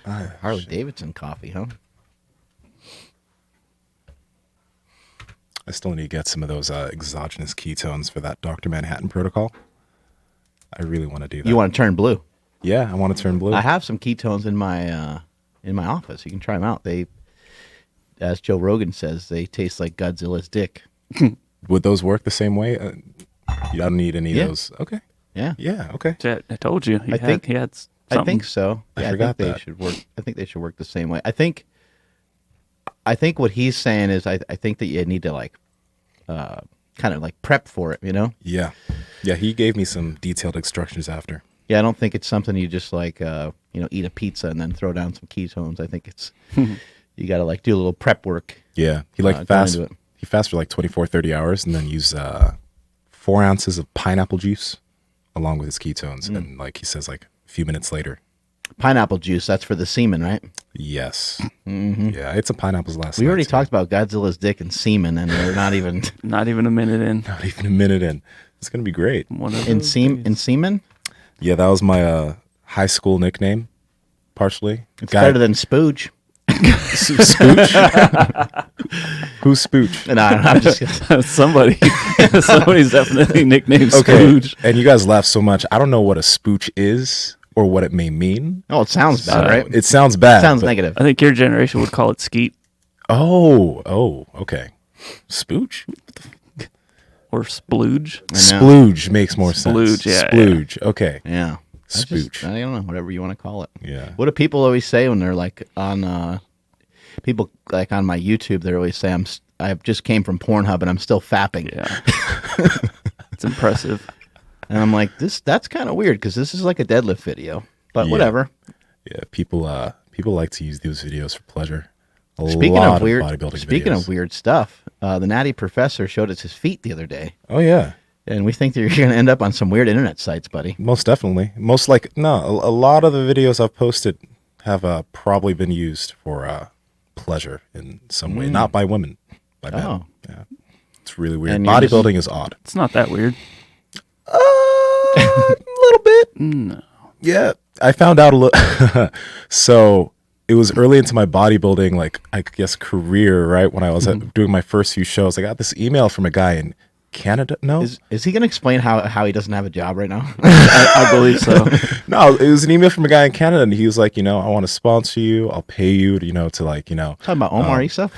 Harley Davidson coffee, huh? I still need to get some of those exogenous ketones for that Dr. Manhattan protocol. I really want to do that. You want to turn blue? Yeah, I want to turn blue. I have some ketones in my office. You can try them out. They, as Joe Rogan says, they taste like Godzilla's dick. Would those work the same way? You don't need any of those. Okay. Yeah. Yeah. Okay. I told you. I think he had something. I think so. Yeah, I forgot think that. they should work. I think they should work the same way. I think what he's saying is I think that you need to like kind of like prep for it, you know? Yeah. Yeah, he gave me some detailed instructions after. Yeah, I don't think it's something you just like eat a pizza and then throw down some ketones. I think it's you got to like do a little prep work. Yeah. He going fast. into it. He fasts for like 24, 30 hours and then use 4 ounces of pineapple juice along with his ketones. And like he says, like a few minutes later. Pineapple juice, that's for the semen, right? Yes. Mm-hmm. Yeah, it's a pineapple's last We night, already so- talked about Godzilla's dick and semen, and we're not even Not even a minute in. Not even a minute in. It's going to be great. One of in those semen. Yeah, that was my high school nickname, partially. It's better than spooge. Spooch? Who's Spooch? No, I'm just days. Somebody's definitely nicknamed Okay, Scrooge. and you guys laugh so much. I don't know what a spooch is or what it may mean. Oh, it sounds bad, right? It sounds bad. Sounds but- negative. I think your generation would call it skeet Oh, okay. Spooch? or splooge. I know. Splooge makes more sense. Splooge, yeah, Splooge, okay. Yeah. Spooch. I don't know, whatever you want to call it. Yeah. What do people always say when they're like on people like on my YouTube? They always say I just came from Pornhub and I'm still fapping. Yeah. It's impressive. And I'm like, that's kind of weird because this is like a deadlift video. But Yeah. whatever. Yeah, people like to use those videos for pleasure. Speaking lot of weird, bodybuilding speaking videos. of weird stuff, the Natty Professor showed us his feet the other day, Oh yeah. and we think that you're going to end up on some weird internet sites, buddy. Most definitely. A lot of the videos I've posted have probably been used for pleasure in some way, not by women, by men. Oh. Yeah, it's really weird. And you're just- Bodybuilding is odd. It's not that weird. A little bit. No. Yeah, I found out a little. So it was early into my bodybuilding, like I guess career, right? When I was doing my first few shows, I got this email from a guy in Canada. No, Is he going to explain how he doesn't have a job right now? I believe so. no, it was an email from a guy in Canada, and he was like, I want to sponsor you. I'll pay you, to Talking about Omar stuff?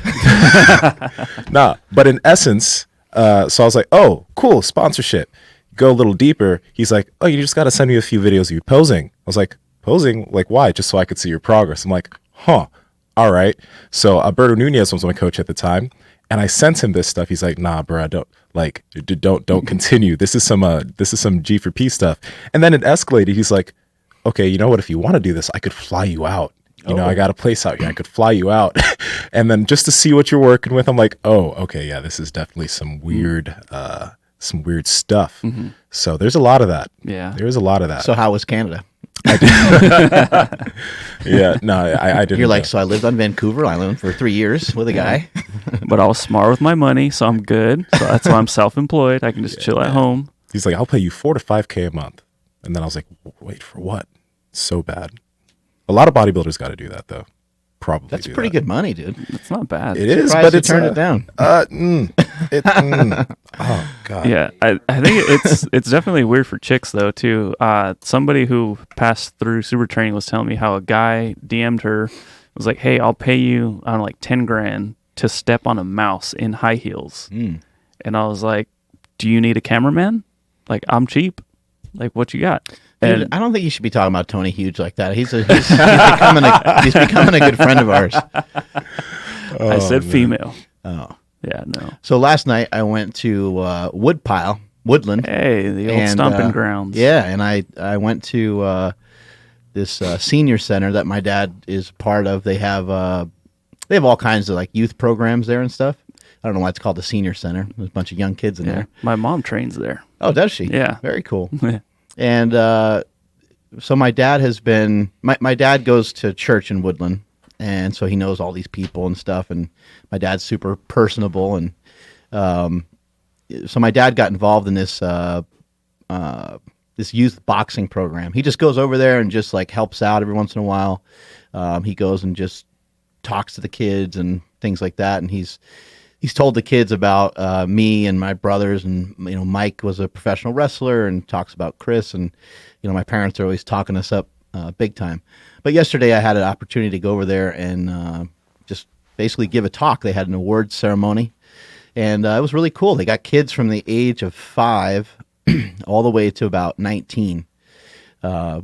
Nah, but in essence, so I was like, oh, cool, sponsorship. Go a little deeper. He's like, oh, you just got to send me a few videos of you posing. I was like, posing? Like, why? Just so I could see your progress. I'm like, huh, all right. So Alberto Nunez was my coach at the time, and I sent him this stuff. He's like, nah, bro, don't continue. This is some G4P stuff. And then it escalated. He's like, okay, you know what? If you want to do this, I could fly you out. I got a place out here. I could fly you out. And then just to see what you're working with, I'm like, oh, okay, yeah, this is definitely some weird stuff. Mm-hmm. So there's a lot of that. Yeah. There's a lot of that. So how was Canada? Yeah, no, I didn't. You're like, so I lived on Vancouver Island for 3 years with a guy. But I was smart with my money, so I'm good. So that's why I'm self-employed. I can just chill at home. He's like, I'll pay you $4,000 to $5,000 a month. And then I was like, wait, for what? So bad. A lot of bodybuilders got to do that, though. Probably. That's do pretty that. good money, dude. It's not bad. It is, Surprised but you it's turned it down. Oh god. Yeah, I think it's definitely weird for chicks though too. Somebody who passed through super training was telling me how a guy DM'd her, was like, "Hey, I'll pay you on like 10 grand to step on a mouse in high heels." And I was like, "Do you need a cameraman? Like, I'm cheap. Like, what you got?" Dude, And I don't think you should be talking about Tony Hughes like that. He's becoming a good friend of ours. I said female. Oh. Yeah, no. So last night I went to Woodland. Hey, the old and, stomping grounds. Yeah, and I went to this senior center that my dad is part of. They have all kinds of like youth programs there and stuff. I don't know why it's called the senior center. There's a bunch of young kids in Yeah. there. My mom trains there. Oh, does she? Yeah. Very cool. Yeah. And so my dad has been my dad goes to church in Woodland, and so he knows all these people and stuff. And my dad's super personable, and so my dad got involved in this this youth boxing program. He just goes over there and just like helps out every once in a while. He goes and just talks to the kids and things like that. And he's told the kids about me and my brothers, and Mike was a professional wrestler, and talks about Chris, and my parents are always talking us up big time. But yesterday I had an opportunity to go over there and just basically give a talk. They had an awards ceremony, and it was really cool. They got kids from the age of 5 all the way to about 19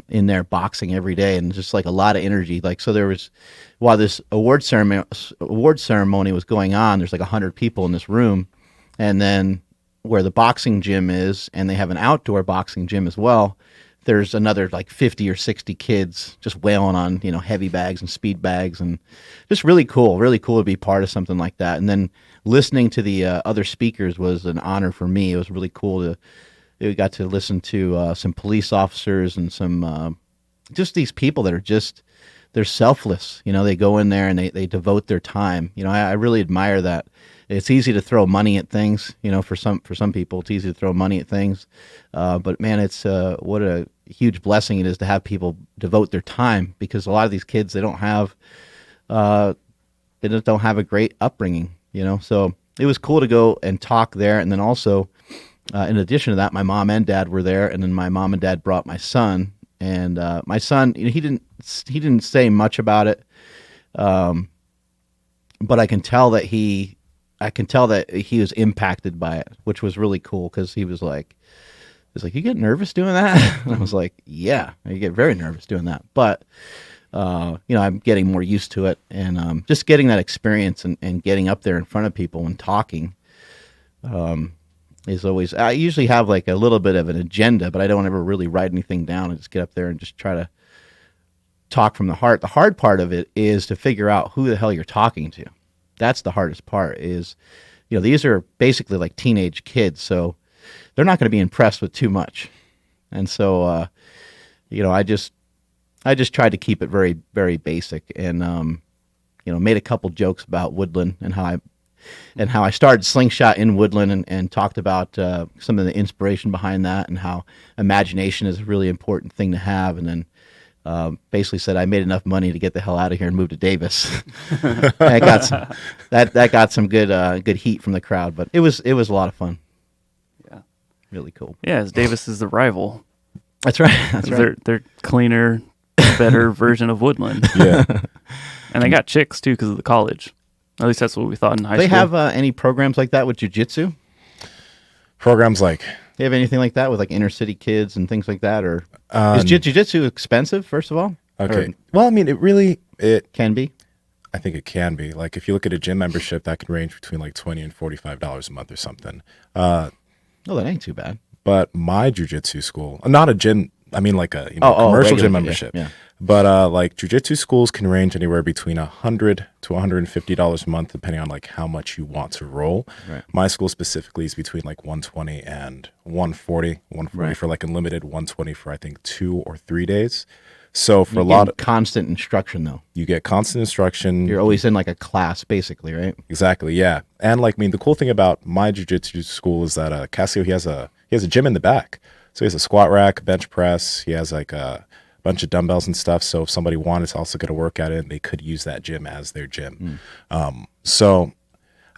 in there boxing every day, and just like a lot of energy. Like, so there was, while this award ceremony was going on, there's like 100 people in this room, and then where the boxing gym is, and they have an outdoor boxing gym as well, there's another like 50 or 60 kids just wailing on heavy bags and speed bags, and just really cool to be part of something like that. And then listening to the other speakers was an honor for me. It was really cool we got to listen to some police officers and some just these people that are they're selfless. They go in there and they devote their time. I really admire that. It's easy to throw money at things. For some people, it's easy to throw money at things. But man, it's what a huge blessing it is to have people devote their time, because a lot of these kids, they just don't have a great upbringing. So it was cool to go and talk there, and then also. In addition to that, my mom and dad were there, and then my mom and dad brought my son. And my son, he didn't say much about it, but I can tell that he was impacted by it, which was really cool, because he was like, "You get nervous doing that?" And I was like, "Yeah, I get very nervous doing that." But I'm getting more used to it, and just getting that experience and getting up there in front of people and talking. Is always, I usually have like a little bit of an agenda, but I don't ever really write anything down. I just get up there and just try to talk from the heart. The hard part of it is to figure out who the hell you're talking to. That's the hardest part. Is these are basically like teenage kids, so they're not going to be impressed with too much. And so I just tried to keep it very, very basic, and made a couple jokes about Woodland and how I started Slingshot in Woodland, and talked about some of the inspiration behind that, and how imagination is a really important thing to have. And then basically said I made enough money to get the hell out of here and move to Davis. And I got that got some good heat from the crowd, but it was a lot of fun. Yeah, really cool. Yeah, as Davis is the rival. That's right. They're cleaner, better version of Woodland. Yeah, and they got chicks too because of the college. At least that's what we thought in high school. They have any programs like that with jiu-jitsu? programs like. They have anything like that with like inner city kids and things like that, or is jiu-jitsu expensive? First of all, okay. Well, I mean, it can be. I think it can be. Like if you look at a gym membership, that can range between like $20 and $45 a month or something. Oh, that ain't too bad. But my jiu-jitsu school, not a gym. I mean, like a commercial regular gym membership. Yeah. But like jiu-jitsu schools can range anywhere between $100 to $150 a month, depending on like how much you want to roll. Right. My school specifically is between like 120 and 140. 140 Right. for like unlimited, 120 for I think 2 or 3 days. So for You're a lot of constant instruction though. you get constant instruction. You're always in like a class, basically, right? Exactly, yeah. And like, I mean, the cool thing about my jiu-jitsu school is that Casio, he has a gym in the back. So he has a squat rack, bench press. He has like a bunch of dumbbells and stuff. So if somebody wanted to also get a workout in, they could use that gym as their gym. So,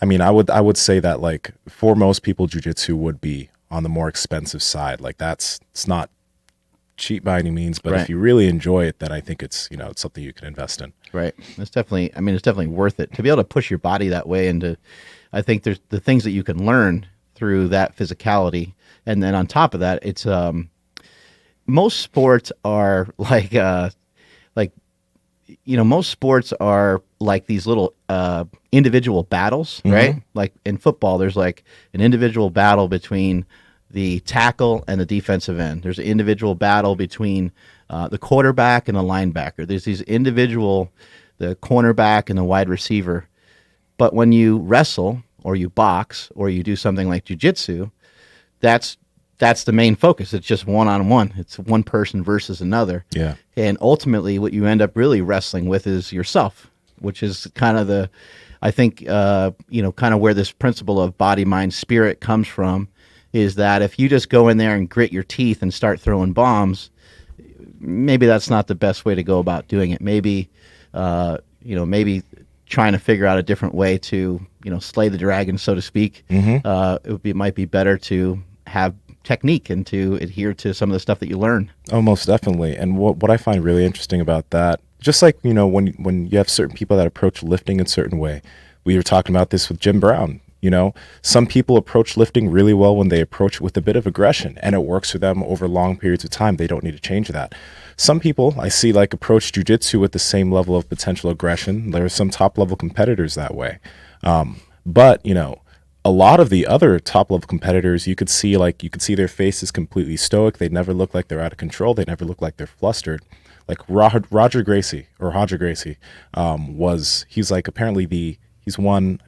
I mean, I would say that like for most people, jiu-jitsu would be on the more expensive side. Like it's not cheap by any means, but Right. if you really enjoy it, then I think it's it's something you can invest in. Right. It's definitely worth it to be able to push your body that way. And I think there's the things that you can learn through that physicality. And then on top of that, it's, most sports are most sports are like these little, individual battles, right? Like in football, there's like an individual battle between the tackle and the defensive end. There's an individual battle between the quarterback and the linebacker. There's these individual, the cornerback and the wide receiver. But when you wrestle or you box or you do something like jiu-jitsu, that's the main focus. It's just one-on-one. It's one person versus another. Yeah. And ultimately what you end up really wrestling with is yourself, which is kind of I think, kind of where this principle of body, mind, spirit comes from. is that if you just go in there and grit your teeth and start throwing bombs, maybe that's not the best way to go about doing it. Maybe, maybe trying to figure out a different way to, slay the dragon, so to speak. It might be better to have technique and to adhere to some of the stuff that you learn. Oh, most definitely. And what I find really interesting about that, just like, when you have certain people that approach lifting in a certain way, we were talking about this with Jim Brown. Some people approach lifting really well when they approach it with a bit of aggression, and it works for them over long periods of time. They don't need to change that. Some people I see approach jiu-jitsu with the same level of potential aggression. There are some top level competitors that way. But a lot of the other top level competitors, you could see their faces completely stoic. They never look like they're out of control. They never look like they're flustered. Like Roger Gracie, he's apparently he's won,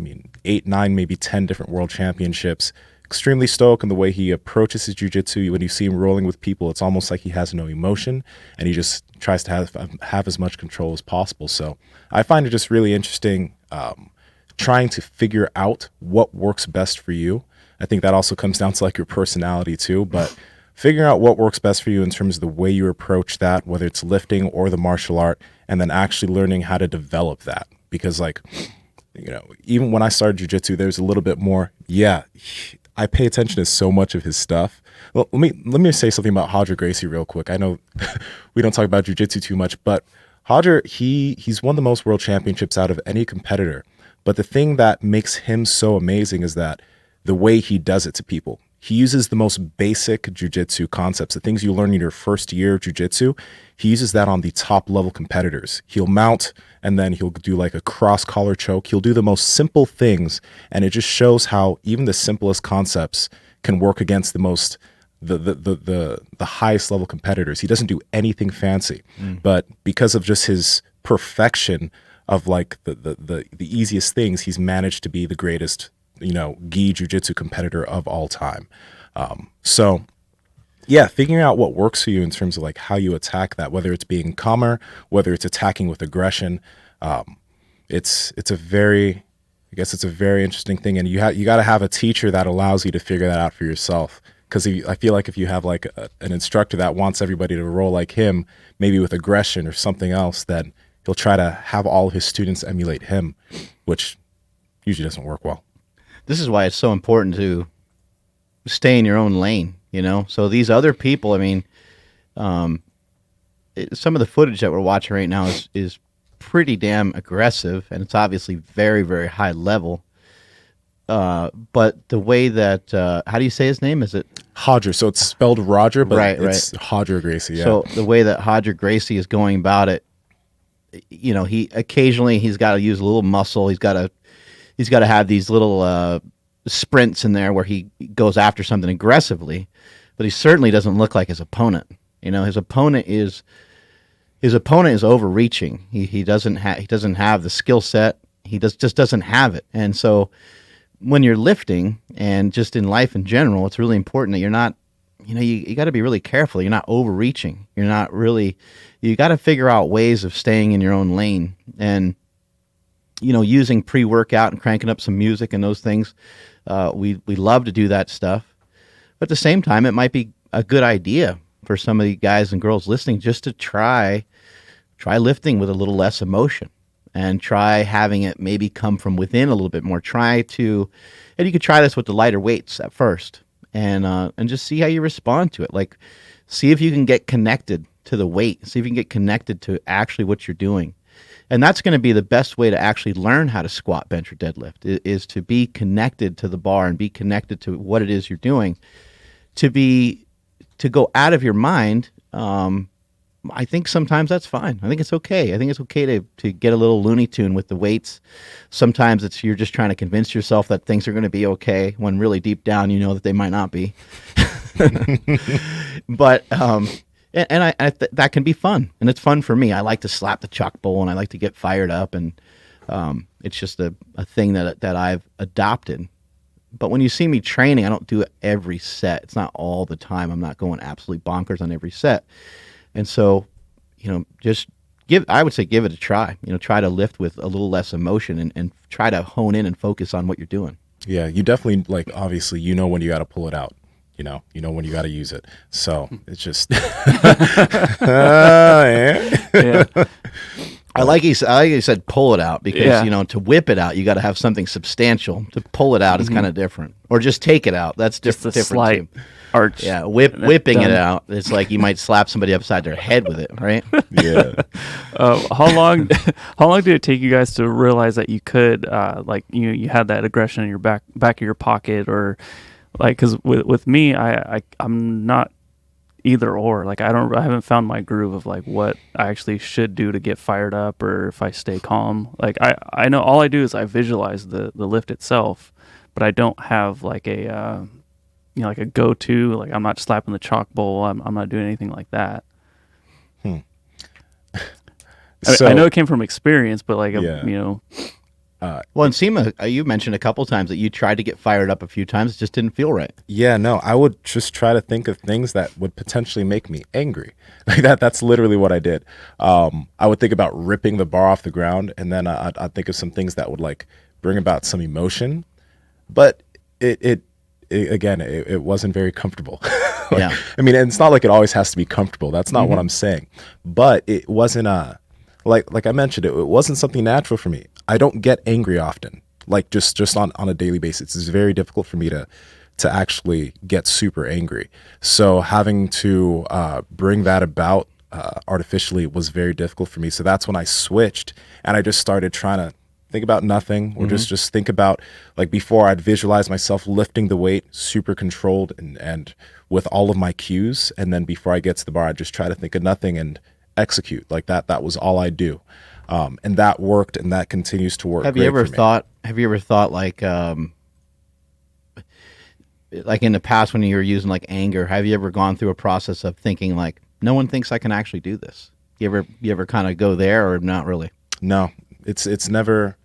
8, 9, maybe 10 different world championships. Extremely stoic in the way he approaches his jiu-jitsu. When you see him rolling with people, it's almost like he has no emotion, and he just tries to have as much control as possible. So I find it just really interesting trying to figure out what works best for you. I think that also comes down to your personality too, but figuring out what works best for you in terms of the way you approach that, whether it's lifting or the martial art, and then actually learning how to develop that. Because even when I started jiu-jitsu, there's a little bit more. Yeah, I pay attention to so much of his stuff. Well, let me say something about Roger Gracie real quick. I know we don't talk about jiu-jitsu too much, but Roger, he's won the most world championships out of any competitor. But the thing that makes him so amazing is that the way he does it to people. He uses the most basic jiu-jitsu concepts, the things you learn in your first year of jiu-jitsu. He uses that on the top level competitors. He'll mount and then he'll do a cross collar choke. He'll do the most simple things, and it just shows how even the simplest concepts can work against the highest level competitors. He doesn't do anything fancy, but because of just his perfection of the easiest things, he's managed to be the greatest gi jiu-jitsu competitor of all time. So yeah, figuring out what works for you in terms of how you attack that, whether it's being calmer, whether it's attacking with aggression, it's a very interesting thing, and you got to have a teacher that allows you to figure that out for yourself. Because I feel like if you have an instructor that wants everybody to roll like him, maybe with aggression or something else, then he'll try to have all of his students emulate him, which usually doesn't work well. This is why it's so important to stay in your own lane, So these other people, some of the footage that we're watching right now is pretty damn aggressive, and it's obviously very, very high level. But the way that, how do you say his name? Is it? Roger. So it's spelled Roger, but right. It's Roger Gracie. Yeah. So the way that Roger Gracie is going about it, he occasionally he's got to use a little muscle. He's got to have these little sprints in there where he goes after something aggressively, but he certainly doesn't look like his opponent. His opponent is overreaching. He doesn't have the skill set. He just doesn't have it. And so when you're lifting and just in life in general, it's really important that you're not, you got to be really careful. You're not overreaching. You got to figure out ways of staying in your own lane and, using pre-workout and cranking up some music and those things. We love to do that stuff. But at the same time, it might be a good idea for some of the guys and girls listening just to try lifting with a little less emotion. And try having it maybe come from within a little bit more. And you could try this with the lighter weights at first, and just see how you respond to it. See if you can get connected to the weight. See if you can get connected to actually what you're doing, and that's going to be the best way to actually learn how to squat, bench, or deadlift. Is to be connected to the bar and be connected to what it is you're doing. To go out of your mind. I think sometimes that's fine. I think it's okay. I think it's okay to get a little Looney Tune with the weights. Sometimes you're just trying to convince yourself that things are going to be okay when really deep down you know that they might not be. But that can be fun, and it's fun for me. I like to slap the chalk bowl, and I like to get fired up, and it's just a thing that I've adopted. But when you see me training, I don't do it every set. It's not all the time. I'm not going absolutely bonkers on every set. And so, just I would say give it a try. Try to lift with a little less emotion and try to hone in and focus on what you're doing. Yeah, you definitely obviously when you got to pull it out. you know when you got to use it. So it's just, Yeah. I like he said pull it out because Yeah. to whip it out you got to have something substantial. To pull it out is kind of different, or just take it out. That's Just a different slight too. arch. Yeah, and whipping it done. out. It's like you might slap somebody upside their head with it, right? yeah. How long? How long did it take you guys to realize that you could, like, you had that aggression in your back of your pocket, or like, because with me, I'm not either or. Like, I haven't found my groove of like what I actually should do to get fired up, or if I stay calm. Like, I know all I do is I visualize the lift itself, but I don't have like a like a go-to. Like, I'm not slapping the chalk bowl. I'm not doing anything like that. I know it came from experience, but like, Yeah. Well, Nsima, you mentioned a couple times that you tried to get fired up a few times. It just didn't feel right. Yeah, no, I would just try to think of things that would potentially make me angry. Like that's literally what I did. I would think about ripping the bar off the ground, and then I'd think of some things that would like bring about some emotion. But it wasn't very comfortable. Yeah. I mean, and it's not like it always has to be comfortable. That's not what I'm saying. But it wasn't like I mentioned, it wasn't something natural for me. I don't get angry often, like just on a daily basis. It's very difficult for me to actually get super angry. So having to bring that about artificially was very difficult for me. So that's when I switched, and I just started trying to think about nothing, or just think about, like, before I'd visualize myself lifting the weight super controlled and with all of my cues, and then before I get to the bar, I'd just try to think of nothing and execute like that. That was all I do. And that worked, and that continues to work. Have you ever thought like in the past when you were using like anger, have you ever gone through a process of thinking like, no one thinks I can actually do this? You ever kind of go there, or not really? No, it's never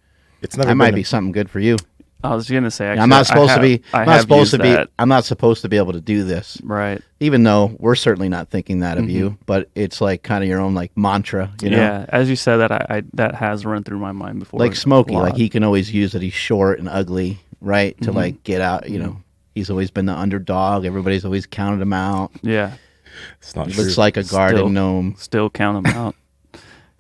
That might be something good for you. I was gonna say, actually, I'm not supposed to be. I I'm not have supposed to used be. that. I'm not supposed to be able to do this. Right. Even though we're certainly not thinking that of you, but it's like kind of your own like mantra, you know? Yeah. As you said that, I that has run through my mind before. Like a Smokey, lot. like he can always use that he's short and ugly, right? To like get out, you know. He's always been the underdog. Everybody's always counted him out. Yeah. It's not He true. looks like a garden gnome. Still count him out.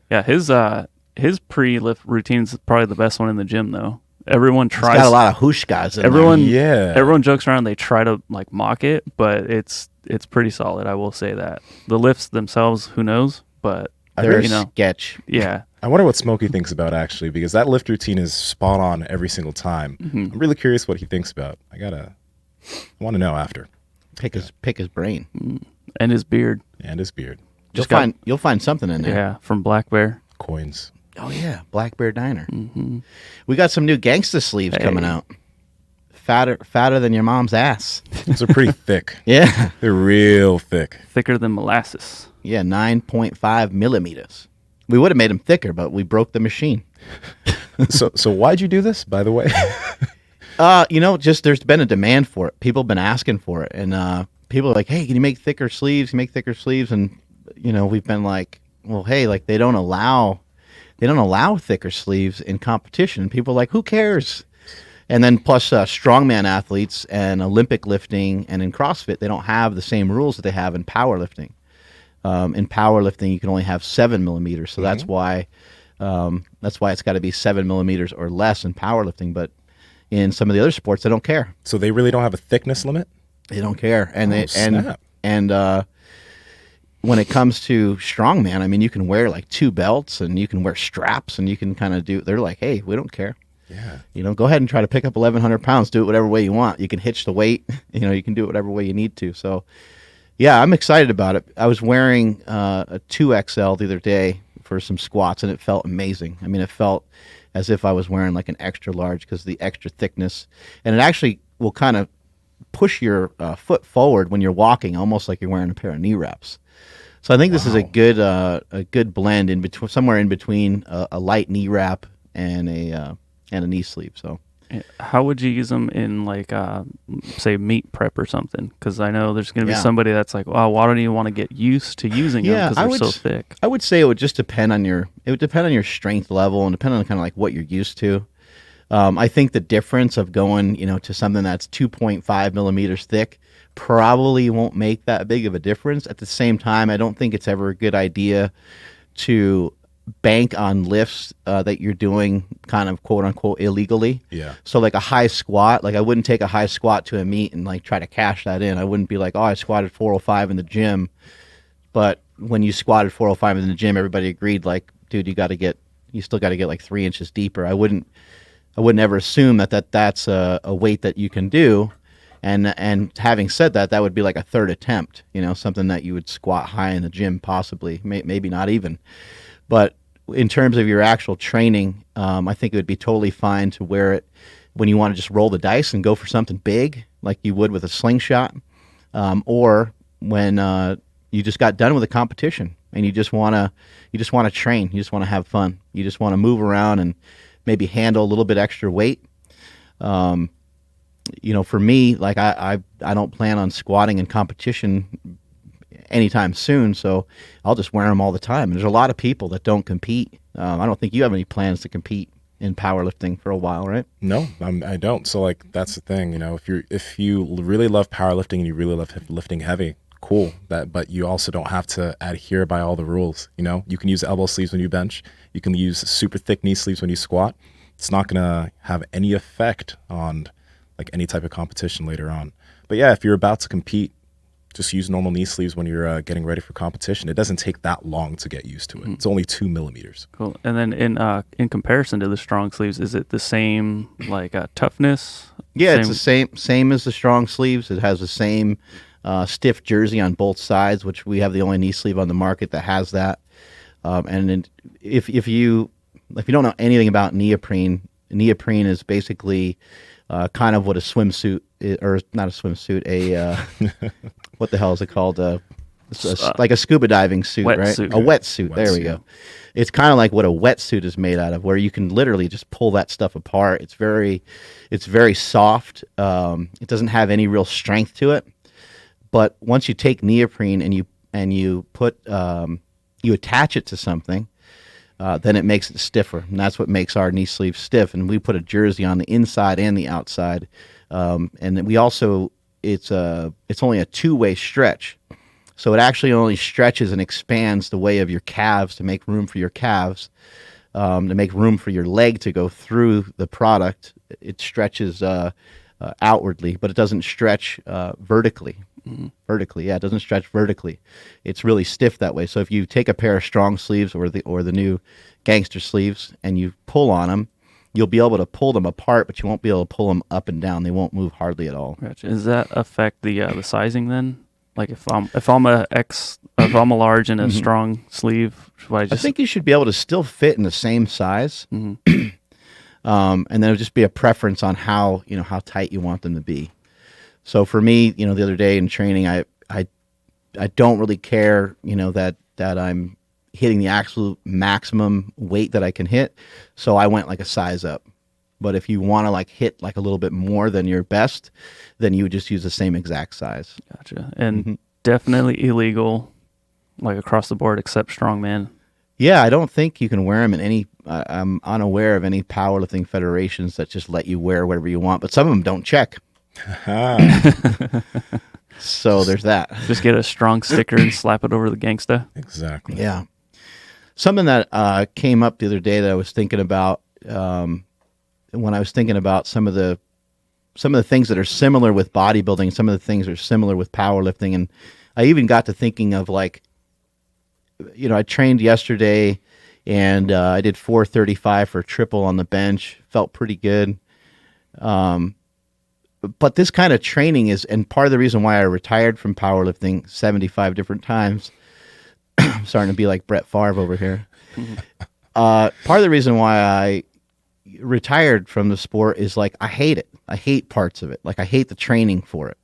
Yeah. His pre-lift routine's probably the best one in the gym, though. Everyone He's tries. got a lot of whoosh guys in Everyone, Yeah. everyone jokes around. They try to like mock it, but it's pretty solid. I will say that the lifts themselves, who knows? But there. They're you know, sketch. yeah, I wonder what Smokey thinks about, actually, because that lift routine is spot on every single time. I'm really curious what he thinks about. I want to know after. Pick his brain. and his beard. And his beard. You'll find something in there. Yeah, from Black Bear. Coins. Oh yeah, Black Bear Diner. We got some new Gangsta sleeves coming out. Fatter than your mom's ass. Those are pretty thick. Yeah, They're real thick. Thicker than molasses. yeah, 9.5 millimeters. We would have made them thicker, but we broke the machine. So why'd you do this, by the way? Just there's been a demand for it. People have been asking for it, and people are like, "Hey, can you make thicker sleeves? Make thicker sleeves?" And we've been like, "Well, hey, like they don't allow thicker sleeves in competition." And people are like, "Who cares?" And then plus strongman athletes and Olympic lifting and in CrossFit, they don't have the same rules that they have in powerlifting. In powerlifting, you can only have 7 millimeters, so that's why it's got to be 7 millimeters or less in powerlifting. But in some of the other sports, they don't care. So they really don't have a thickness limit? They don't care, and snap. When it comes to strongman, I mean, you can wear like 2 belts and you can wear straps and you can kind of do. They're like, hey, we don't care. Yeah. Go ahead and try to pick up 1,100 pounds. Do it whatever way you want. You can hitch the weight. You can do it whatever way you need to. So, yeah, I'm excited about it. I was wearing a 2XL the other day for some squats, and it felt amazing. I mean, it felt as if I was wearing like an extra large because of the extra thickness, and it actually will kind of push your foot forward when you're walking, almost like you're wearing a pair of knee wraps. So I think this is a good blend in between, somewhere in between a light knee wrap and a knee sleeve. So How would you use them in like say meat prep or something? Because I know there's going to be Yeah. somebody that's like, "Wow, why don't you want to get used to using them because they're so thick?" I would say it would just depend on your strength level and depend on kind of like what you're used to. I think the difference of going, to something that's 2.5 millimeters thick probably won't make that big of a difference. At the same time, I don't think it's ever a good idea to bank on lifts that you're doing kind of quote unquote illegally. Yeah. So like a high squat, like I wouldn't take a high squat to a meet and like try to cash that in. I wouldn't be like, oh, I squatted 405 in the gym. But when you squatted 405 in the gym, everybody agreed like, dude, you still got to get like 3 inches deeper. I wouldn't ever assume that's a weight that you can do. And having said that, that would be like a third attempt, something that you would squat high in the gym, possibly, maybe not even. But in terms of your actual training, I think it would be totally fine to wear it when you want to just roll the dice and go for something big, like you would with a slingshot, or when you just got done with a competition and you just want to train, you just want to have fun, you just want to move around and maybe handle a little bit extra weight. For me, like I don't plan on squatting in competition anytime soon, so I'll just wear them all the time. And there's a lot of people that don't compete. I don't think you have any plans to compete in powerlifting for a while, right? No, I don't. So like that's the thing, if you really love powerlifting and you really love lifting heavy, cool. But you also don't have to adhere by all the rules. You can use elbow sleeves when you bench. You can use super thick knee sleeves when you squat. It's not gonna have any effect on like any type of competition later on. But yeah, if you're about to compete, just use normal knee sleeves when you're getting ready for competition. It doesn't take that long to get used to it. It's only 2 millimeters. Cool. And then in comparison to the strong sleeves, is it the same like toughness? Yeah, it's the same as the strong sleeves. It has the same stiff jersey on both sides, which we have the only knee sleeve on the market that has that. And if you don't know anything about neoprene is basically kind of what a swimsuit is, or not a swimsuit, what the hell is it called? Like a scuba diving suit, right? Suit. A wetsuit. There we go. It's kind of like what a wetsuit is made out of, where you can literally just pull that stuff apart. It's very soft. It doesn't have any real strength to it. But once you take neoprene and you put you attach it to something, then it makes it stiffer, and that's what makes our knee sleeve stiff. And we put a jersey on the inside and the outside, and then we also it's only a two-way stretch, so it actually only stretches and expands the way of your calves to make room for your calves, to make room for your leg to go through the product. It stretches outwardly, but it doesn't stretch vertically. Vertically, yeah, it doesn't stretch vertically. It's really stiff that way. So if you take a pair of strong sleeves or the new gangster sleeves and you pull on them, you'll be able to pull them apart, but you won't be able to pull them up and down. They won't move hardly at all. Gotcha. Does that affect the sizing then? Like if I'm a large in a strong sleeve, I think you should be able to still fit in the same size. And then it'll just be a preference on how tight you want them to be. So for me, the other day in training, I don't really care, that I'm hitting the absolute maximum weight that I can hit. So I went like a size up. But if you want to like hit like a little bit more than your best, then you would just use the same exact size. Gotcha. And definitely illegal, like across the board, except strongman. Yeah, I don't think you can wear them in any. I'm unaware of any powerlifting federations that just let you wear whatever you want. But some of them don't check. So there's that. Just get a strong sticker and slap it over the gangsta. Exactly. Yeah. Something that came up the other day that I was thinking about when I was thinking about some of the things that are similar with bodybuilding, some of the things that are similar with powerlifting, and I even got to thinking of like, I trained yesterday and I did 435 for a triple on the bench. Felt pretty good. But this kind of training is, and part of the reason why I retired from powerlifting 75 different times, I'm starting to be like Brett Favre over here. Part of the reason why I retired from the sport is like, I hate it. I hate parts of it. Like I hate the training for it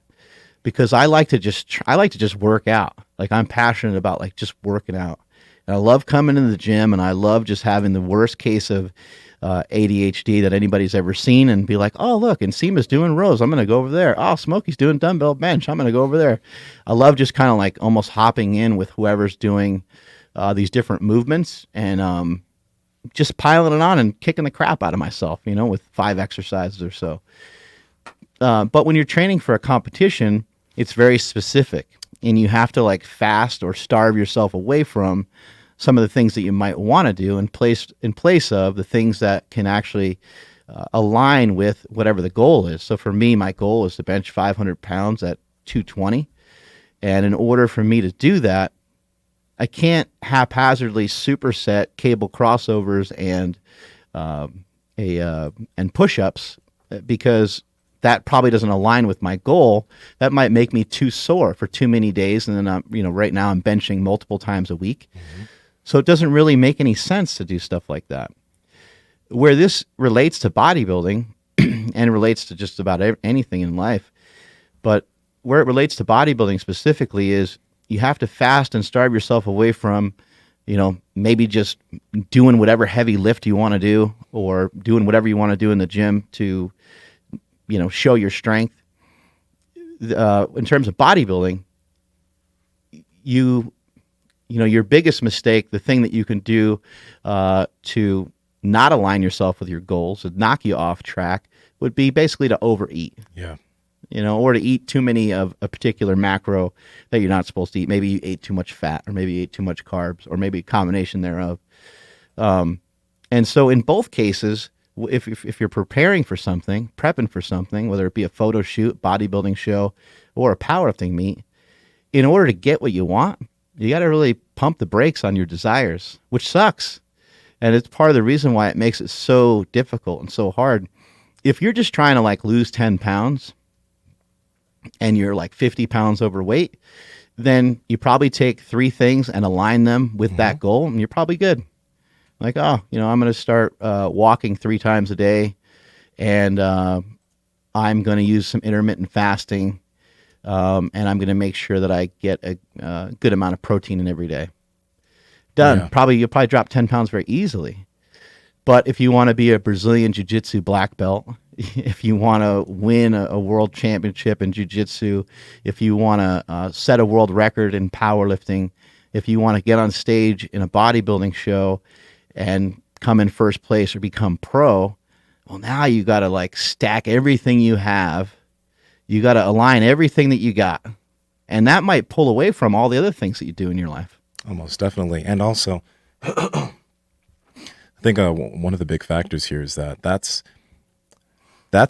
because I like to just work out. Like I'm passionate about like just working out. And I love coming into the gym and I love just having the worst case of ADHD that anybody's ever seen and be like, oh, look, Nsima's doing rows. I'm going to go over there. Oh, Smokey's doing dumbbell bench. I'm going to go over there. I love just kind of like almost hopping in with whoever's doing these different movements and just piling it on and kicking the crap out of myself, with 5 exercises or so. But when you're training for a competition, it's very specific, and you have to like fast or starve yourself away from some of the things that you might want to do in place of the things that can actually align with whatever the goal is. So for me, my goal is to bench 500 pounds at 220. And in order for me to do that, I can't haphazardly superset cable crossovers and push-ups because that probably doesn't align with my goal. That might make me too sore for too many days, and then right now I'm benching multiple times a week. Mm-hmm. So it doesn't really make any sense to do stuff like that. Where this relates to bodybuilding and relates to just about anything in life, but where it relates to bodybuilding specifically is you have to fast and starve yourself away from, maybe just doing whatever heavy lift you want to do or doing whatever you want to do in the gym to, show your strength. In terms of bodybuilding, your biggest mistake, the thing that you can do to not align yourself with your goals, to knock you off track, would be basically to overeat. Yeah. Or to eat too many of a particular macro that you're not supposed to eat. Maybe you ate too much fat, or maybe you ate too much carbs, or maybe a combination thereof. And so in both cases, if you're preparing for something, prepping for something, whether it be a photo shoot, bodybuilding show, or a powerlifting meet, in order to get what you want, you got to really pump the brakes on your desires, which sucks. And it's part of the reason why it makes it so difficult and so hard. If you're just trying to like lose 10 pounds, and you're like 50 pounds overweight, then you probably take 3 things and align them with that goal, and you're probably good. Like, I'm going to start walking 3 times a day, and I'm going to use some intermittent fasting, and I'm going to make sure that I get a good amount of protein in every day. Done. Yeah. You'll probably drop 10 pounds very easily. But if you want to be a Brazilian Jiu-Jitsu black belt, if you want to win a world championship in jiu-jitsu, if you want to set a world record in powerlifting, if you want to get on stage in a bodybuilding show and come in first place or become pro, well, now you got to like stack everything you have. You got to align everything that you got. And that might pull away from all the other things that you do in your life. Almost definitely. And also, I think one of the big factors here is that's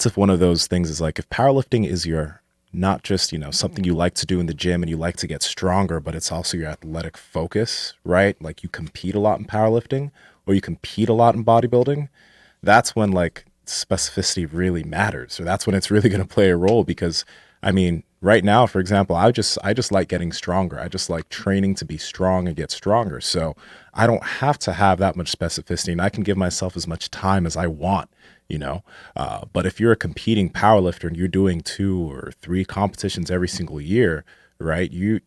if one of those things is like, if powerlifting is your, not just, something you like to do in the gym and you like to get stronger, but it's also your athletic focus, right? Like you compete a lot in powerlifting or you compete a lot in bodybuilding. That's when like specificity really matters, or that's when it's really going to play a role. Because I mean, right now, for example, I just like getting stronger. I just like training to be strong and get stronger. So I don't have to have that much specificity, and I can give myself as much time as I want. But if you're a competing powerlifter and you're doing 2 or 3 competitions every single year, right? You're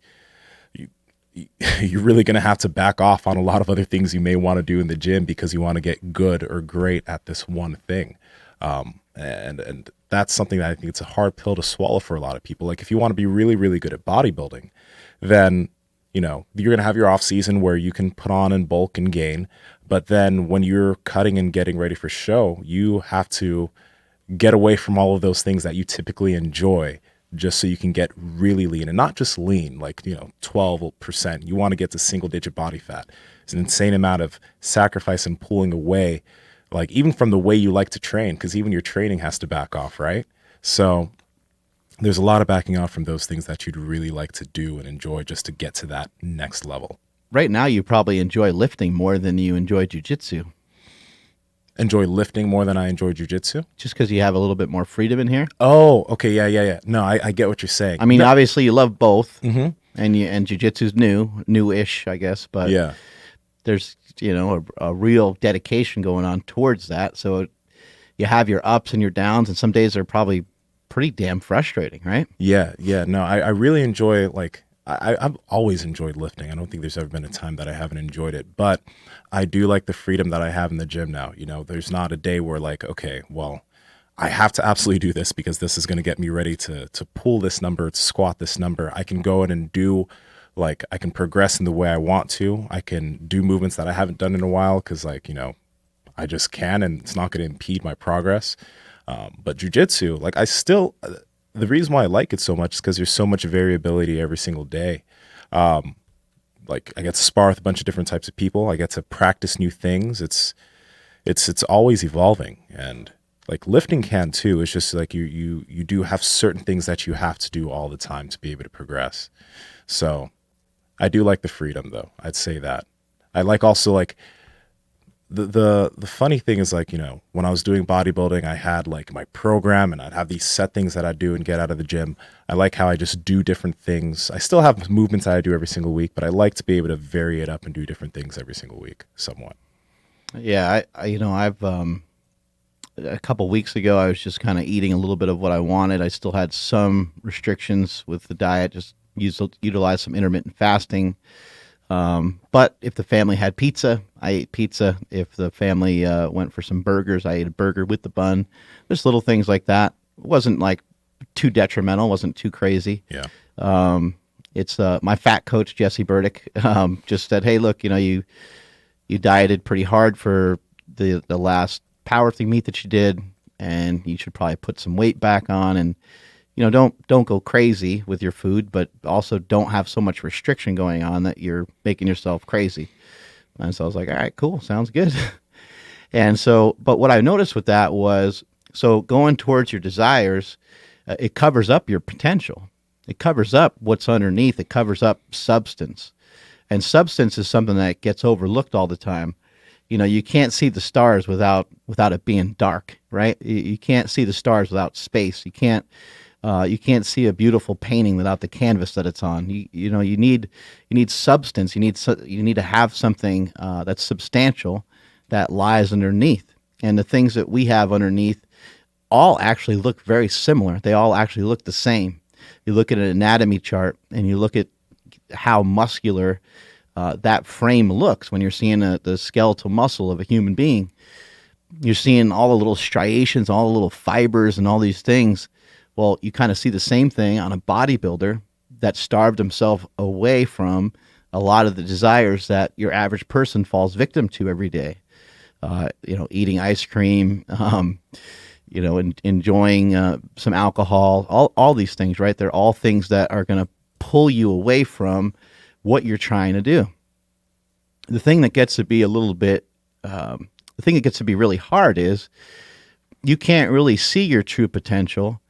really going to have to back off on a lot of other things you may want to do in the gym because you want to get good or great at this one thing. And that's something that I think it's a hard pill to swallow for a lot of people. Like if you want to be really, really good at bodybuilding, then, you're going to have your off season where you can put on and bulk and gain. But then when you're cutting and getting ready for show, you have to get away from all of those things that you typically enjoy just so you can get really lean, and not just lean, like, 12%. You want to get to single digit body fat. It's an insane amount of sacrifice and pulling away, like even from the way you like to train, because even your training has to back off, right? So there's a lot of backing off from those things that you'd really like to do and enjoy just to get to that next level. Right now, you probably enjoy lifting more than you enjoy jiu-jitsu. Enjoy lifting more than I enjoy jiu-jitsu? Just because you have a little bit more freedom in here? Oh, okay, yeah. No, I get what you're saying. I mean, no. Obviously you love both, Mm-hmm. and jiu-jitsu's new-ish, I guess, but yeah, there's, a real dedication going on towards that. So you have your ups and your downs, and some days are probably pretty damn frustrating, right? Yeah. No, I really enjoy, like, I've always enjoyed lifting. I don't think there's ever been a time that I haven't enjoyed it, but I do like the freedom that I have in the gym now. There's not a day where like, okay, well, I have to absolutely do this because this is going to get me ready to pull this number, to squat this number. I can go in and do, like, I can progress in the way I want to. I can do movements that I haven't done in a while because, like, I just can, and it's not going to impede my progress. But jiu-jitsu, like, the reason why I like it so much is because there's so much variability every single day. Like I get to spar with a bunch of different types of people. I get to practice new things. It's always evolving, and like lifting can too. It's just like you do have certain things that you have to do all the time to be able to progress. So I do like the freedom though. I'd say that. I like also like the funny thing is like, you know, when I was doing bodybuilding, I had like my program and I'd have these set things that I do and get out of the gym. I like how I just do different things. I still have movements that I do every single week, but I like to be able to vary it up and do different things every single week somewhat. Yeah, I've a couple weeks ago, I was just kind of eating a little bit of what I wanted. I still had some restrictions with the diet, just utilize some intermittent fasting. But if the family had pizza, I ate pizza. If the family went for some burgers, I ate a burger with the bun. Just little things like that. It wasn't like too detrimental, wasn't too crazy. Yeah. It's my fat coach, Jesse Burdick, just said, hey, look, you dieted pretty hard for the last powerlifting meet that you did, and you should probably put some weight back on, and don't go crazy with your food, but also don't have so much restriction going on that you're making yourself crazy. And so I was like, all right, cool, sounds good. And so, but what I noticed with that was, so going towards your desires, it covers up your potential. It covers up what's underneath. It covers up substance. And substance is something that gets overlooked all the time. You can't see the stars without it being dark, right? You can't see the stars without space. You can't see a beautiful painting without the canvas that it's on. You need substance. You need to have something that's substantial that lies underneath. And the things that we have underneath all actually look very similar. They all actually look the same. You look at an anatomy chart and you look at how muscular that frame looks when you're seeing the skeletal muscle of a human being. You're seeing all the little striations, all the little fibers and all these things. Well, you kind of see the same thing on a bodybuilder that starved himself away from a lot of the desires that your average person falls victim to every day. Eating ice cream, enjoying some alcohol, all these things, right? They're all things that are going to pull you away from what you're trying to do. The thing that gets to be really hard is you can't really see your true potential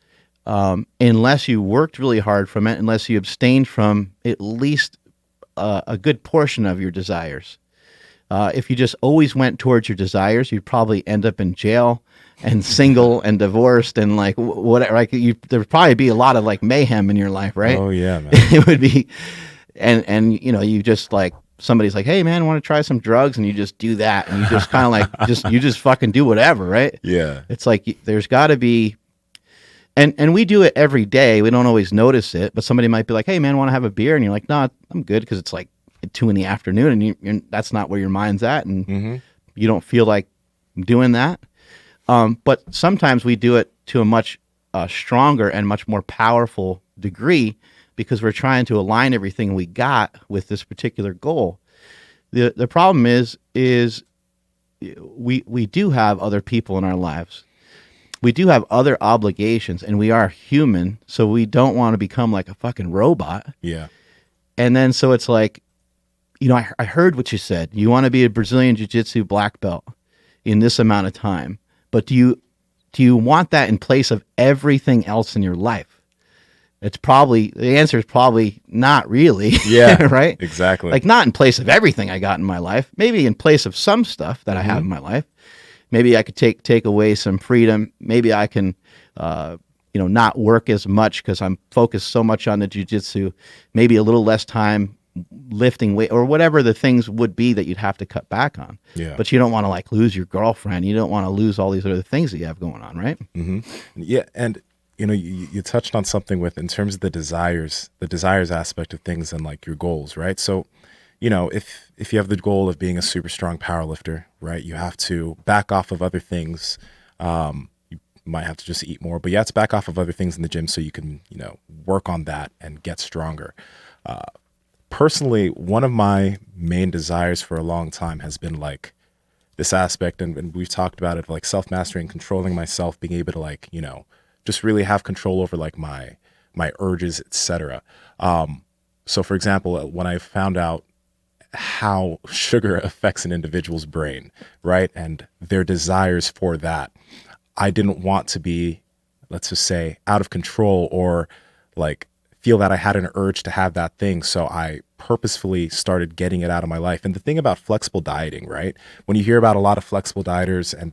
unless you worked really hard from it, unless you abstained from at least a good portion of your desires. If you just always went towards your desires, you'd probably end up in jail and single and divorced and like whatever. Like there'd probably be a lot of like mayhem in your life, right? Oh yeah, man. It would be, and you just like somebody's like, hey man, want to try some drugs, and you just do that, and you just kind of like you just fucking do whatever, right? Yeah. It's like there's got to be. And we do it every day. We don't always notice it, but somebody might be like, hey, man, want to have a beer? And you're like, no, I'm good, because it's like 2 p.m, and that's not where your mind's at, and you don't feel like doing that. But sometimes we do it to a much stronger and much more powerful degree because we're trying to align everything we got with this particular goal. The problem is we do have other people in our lives. We do have other obligations, and we are human, so we don't want to become like a fucking robot. Yeah. And then so it's like, I heard what you said. You want to be a Brazilian Jiu-Jitsu black belt in this amount of time, but do you want that in place of everything else in your life? The answer is probably not really. Yeah. Right? Exactly. Like not in place of everything I got in my life, maybe in place of some stuff that I have in my life. Maybe I could take away some freedom. Maybe I can, not work as much because I'm focused so much on the jiu-jitsu. Maybe a little less time lifting weight or whatever the things would be that you'd have to cut back on. Yeah. But you don't want to like lose your girlfriend. You don't want to lose all these other things that you have going on, right? Mm-hmm. Yeah, and you touched on something in terms of the desires aspect of things and like your goals, right? So, if you have the goal of being a super strong powerlifter, right, you have to back off of other things. You might have to just eat more, but you have to back off of other things in the gym so you can, work on that and get stronger. Personally, one of my main desires for a long time has been like this aspect, and we've talked about it, like self-mastery and controlling myself, being able to like, just really have control over like my urges, etc. So for example, when I found out how sugar affects an individual's brain, right, and their desires for that, I didn't want to be, let's just say, out of control or like feel that I had an urge to have that thing. So I purposefully started getting it out of my life. And the thing about flexible dieting, right? When you hear about a lot of flexible dieters and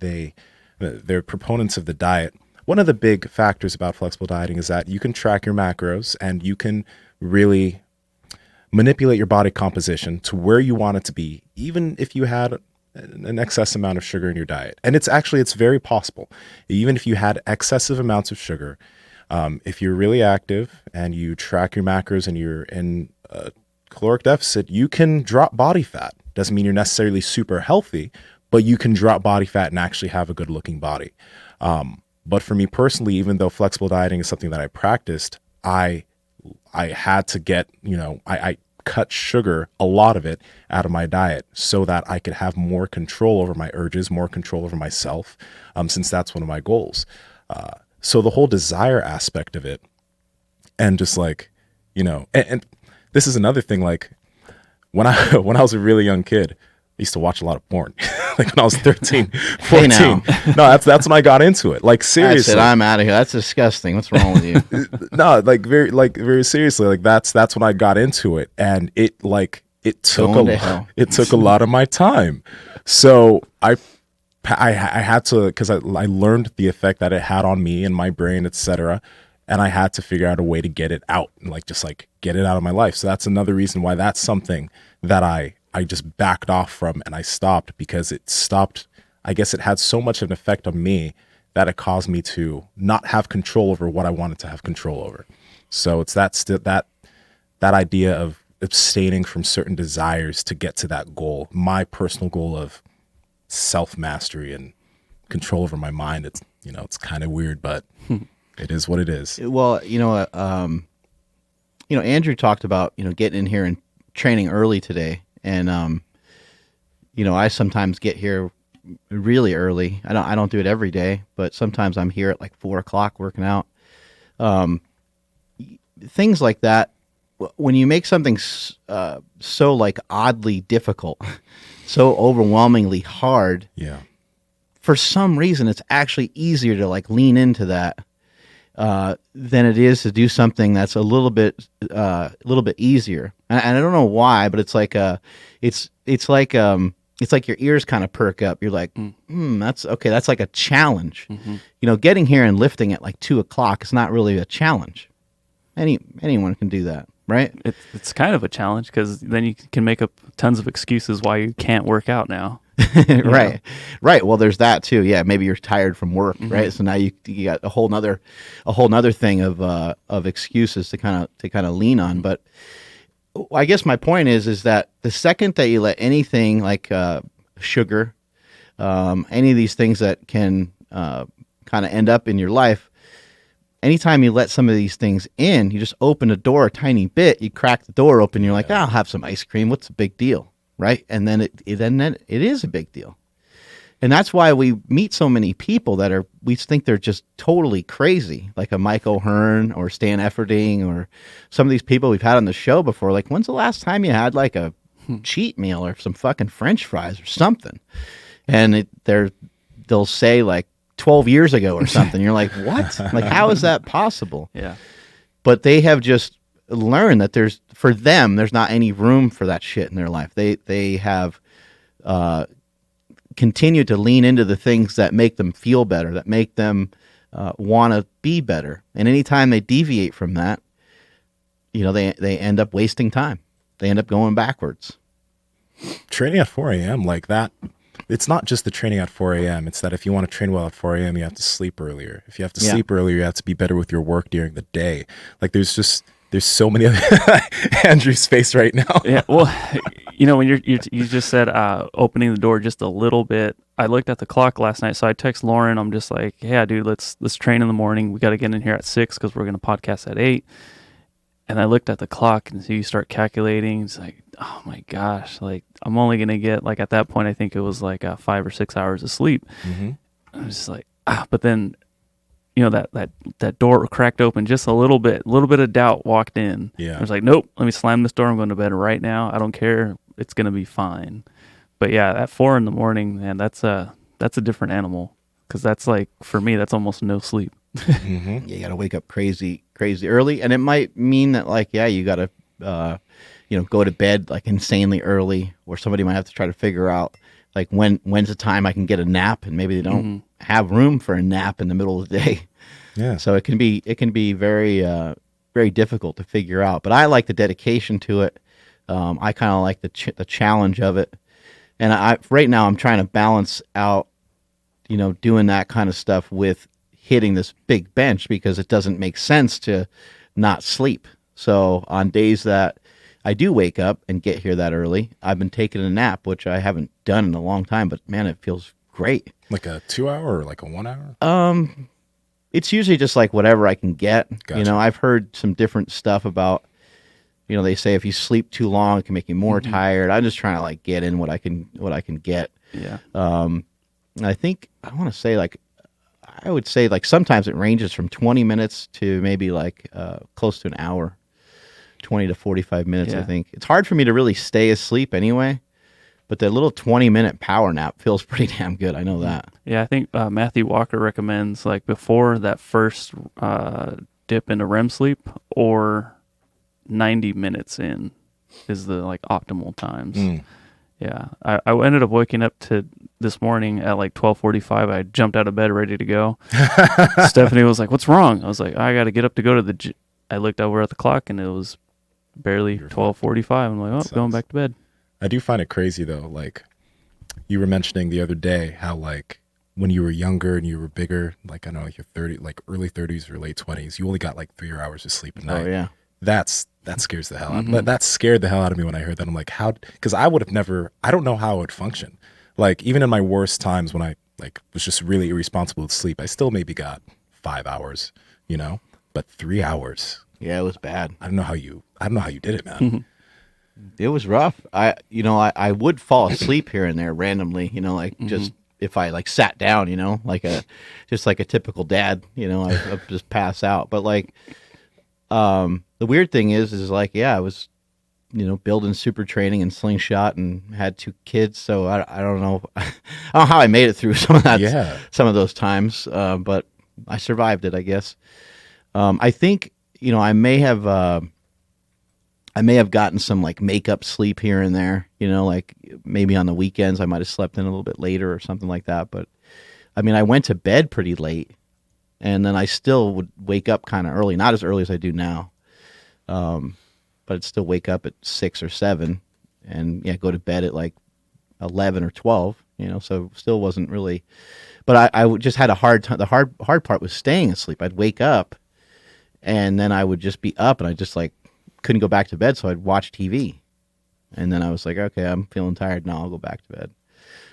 they're proponents of the diet, one of the big factors about flexible dieting is that you can track your macros and you can really manipulate your body composition to where you want it to be, even if you had an excess amount of sugar in your diet. And it's very possible. Even if you had excessive amounts of sugar, if you're really active and you track your macros and you're in a caloric deficit, you can drop body fat. Doesn't mean you're necessarily super healthy, but you can drop body fat and actually have a good looking body. But for me personally, even though flexible dieting is something that I practiced, I had to get, I cut sugar, a lot of it, out of my diet so that I could have more control over my urges, more control over myself, since that's one of my goals. So the whole desire aspect of it, and just like, and this is another thing, like when I was a really young kid, I used to watch a lot of porn. Like when I was 13, 14. No, that's when I got into it. Like seriously. That's it, I'm out of here. That's disgusting. What's wrong with you? No, very seriously. Like that's when I got into it. And it took a lot of my time. So I had to, because I learned the effect that it had on me and my brain, etc. And I had to figure out a way to get it out and just get it out of my life. So that's another reason why that's something that I just backed off from and I stopped, because it stopped. I guess it had so much of an effect on me that it caused me to not have control over what I wanted to have control over. So it's that idea of abstaining from certain desires to get to that goal, my personal goal of self-mastery and control over my mind. It's, it's kind of weird, but it is what it is. Well, Andrew talked about, getting in here and training early today. And, I sometimes get here really early. I don't do it every day, but sometimes I'm here at 4:00 working out. Things like that. When you make something so oddly difficult, so overwhelmingly hard, yeah, for some reason it's actually easier to lean into that than it is to do something that's a little bit easier. And I don't know why, but it's like your ears kind of perk up. You're like, that's okay. That's like a challenge. Mm-hmm. Getting here and lifting at 2:00 is not really a challenge. Anyone can do that, right? It's kind of a challenge, because then you can make up tons of excuses why you can't work out now. Right. Well, there's that too. Yeah, maybe you're tired from work, mm-hmm. right? So now you got a whole nother thing of excuses to kind of lean on. But I guess my point is that the second that you let anything like sugar, any of these things that can kind of end up in your life, anytime you let some of these things in, you just open the door a tiny bit, you crack the door open, you're like, I'll have some ice cream. What's the big deal? Right? And then it is a big deal. And that's why we meet so many people that we think they're just totally crazy, like a Mike O'Hearn or Stan Efferding or some of these people we've had on the show before. Like, when's the last time you had a cheat meal or some fucking French fries or something? And they'll say 12 years ago or something. You're like, what? How is that possible? Yeah. But they have just learned that there's not any room for that shit in their life. They have continued to lean into the things that make them feel better, that make them want to be better. And anytime they deviate from that, they end up wasting time. They end up going backwards. Training at 4 a.m. like that, it's not just the training at 4 a.m. It's that if you want to train well at 4 a.m., you have to sleep earlier. If you have to sleep earlier, you have to be better with your work during the day. There's so many other Andrew's face right now. Yeah, well, when you just said opening the door just a little bit. I looked at the clock last night, so I text Lauren. I'm just like, yeah, dude, let's train in the morning. We got to get in here at 6 because we're gonna podcast at 8. And I looked at the clock, and so you start calculating. It's like, oh my gosh, I'm only gonna get at that point. I think it was 5 or 6 hours of sleep. Mm-hmm. I was just like, but then that door cracked open just a little bit of doubt walked in. Yeah. I was like, nope, let me slam this door. I'm going to bed right now. I don't care. It's going to be fine. But yeah, at 4 a.m, man, that's a different animal. Cause that's like, for me, that's almost no sleep. Mm-hmm. Yeah, you got to wake up crazy early. And it might mean that like, yeah, you got to, go to bed like insanely early, or somebody might have to try to figure out like when's the time I can get a nap, and maybe they don't have room for a nap in the middle of the day. Yeah. So it can be very, very difficult to figure out, but I like the dedication to it. I kind of like the challenge of it. And right now I'm trying to balance out, doing that kind of stuff with hitting this big bench, because it doesn't make sense to not sleep. So on days that I do wake up and get here that early, I've been taking a nap, which I haven't done in a long time, but man, it feels great. Like a 2 hour or like a 1 hour? It's usually just like whatever I can get. Gotcha. I've heard some different stuff about, they say if you sleep too long, it can make you more tired. I'm just trying to like get in what I can get. Yeah. I think I would say like sometimes it ranges from 20 minutes to maybe like close to an hour, 20 to 45 minutes. Yeah. I think it's hard for me to really stay asleep anyway, but that little 20-minute power nap feels pretty damn good. I know that. Yeah, I think Matthew Walker recommends like before that first dip into REM sleep, or 90 minutes in is the like optimal times. Yeah, I ended up waking up to this morning at like 12:45. I jumped out of bed ready to go. Stephanie was like, "What's wrong?" I was like, "I got to get up to go to the gym." I looked over at the clock and it was barely 12:45. I'm like, "Oh, going back to bed." I do find it crazy though. Like you were mentioning the other day, how like when you were younger and you were bigger, like I know like your 30, like early 30s or late 20s, you only got like 3 hours of sleep a night. Oh yeah. That scares the hell out. That scared the hell out of me when I heard that. I'm like, how? Because I would have never. I don't know how I would function. Like even in my worst times when I like was just really irresponsible with sleep, I still maybe got 5 hours, but 3 hours. Yeah, it was bad. I don't know how you did it, man. It was rough. I would fall asleep here and there randomly, just if I like sat down, like a typical dad, I'd just pass out. But like, the weird thing is like, yeah, I was, building super training and slingshot and had 2 kids. So I don't know, I don't know how I made it through some of that, some of those times. But I survived it, I guess. I think, I may have gotten some like makeup sleep here and there, like maybe on the weekends I might have slept in a little bit later or something like that. But I mean, I went to bed pretty late, and then I still would wake up kind of early, not as early as I do now. But I'd still wake up at 6 or 7 and go to bed at like 11 or 12, so still wasn't really, but I just had a hard time. The hard part was staying asleep. I'd wake up and then I would just be up and I just like couldn't go back to bed. So I'd watch TV, and then I was like, okay, I'm feeling tired now, I'll go back to bed.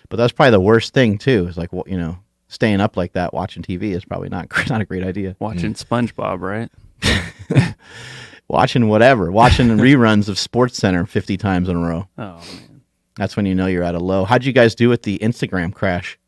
But that's probably the worst thing too, is like, staying up like that watching TV is probably not a great idea. Watching SpongeBob, right? Watching reruns of SportsCenter 50 times in a row. Oh man, that's when you're at a low. How'd you guys do with the Instagram crash?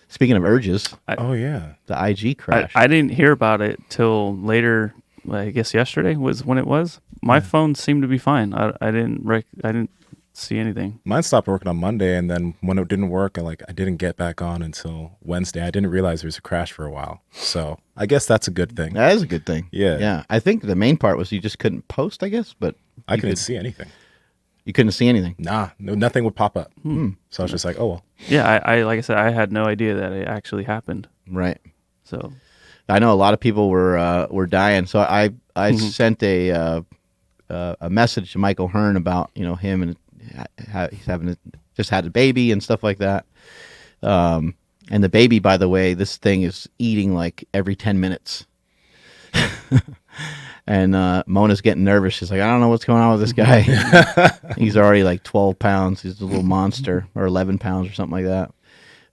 Speaking of urges, the IG crash. I didn't hear about it till later. I guess yesterday was when it was. My phone seemed to be fine. I didn't see anything. Mine stopped working on Monday, and then when it didn't work, I didn't get back on until Wednesday. I didn't realize there was a crash for a while. So I guess that's a good thing. That is a good thing. Yeah. Yeah. I think the main part was you just couldn't post, I guess, but I couldn't see anything. You couldn't see anything? Nah, nothing would pop up. So I was just like, oh well. Yeah, I like I said, I had no idea that it actually happened. Right. So I know a lot of people were dying. So I sent a message to Michael Hearn about him and how he's just had a baby and stuff like that. And the baby, by the way, this thing is eating like every 10 minutes. And Mona's getting nervous. She's like, I don't know what's going on with this guy. He's already like 12 pounds. He's a little monster, or 11 pounds or something like that.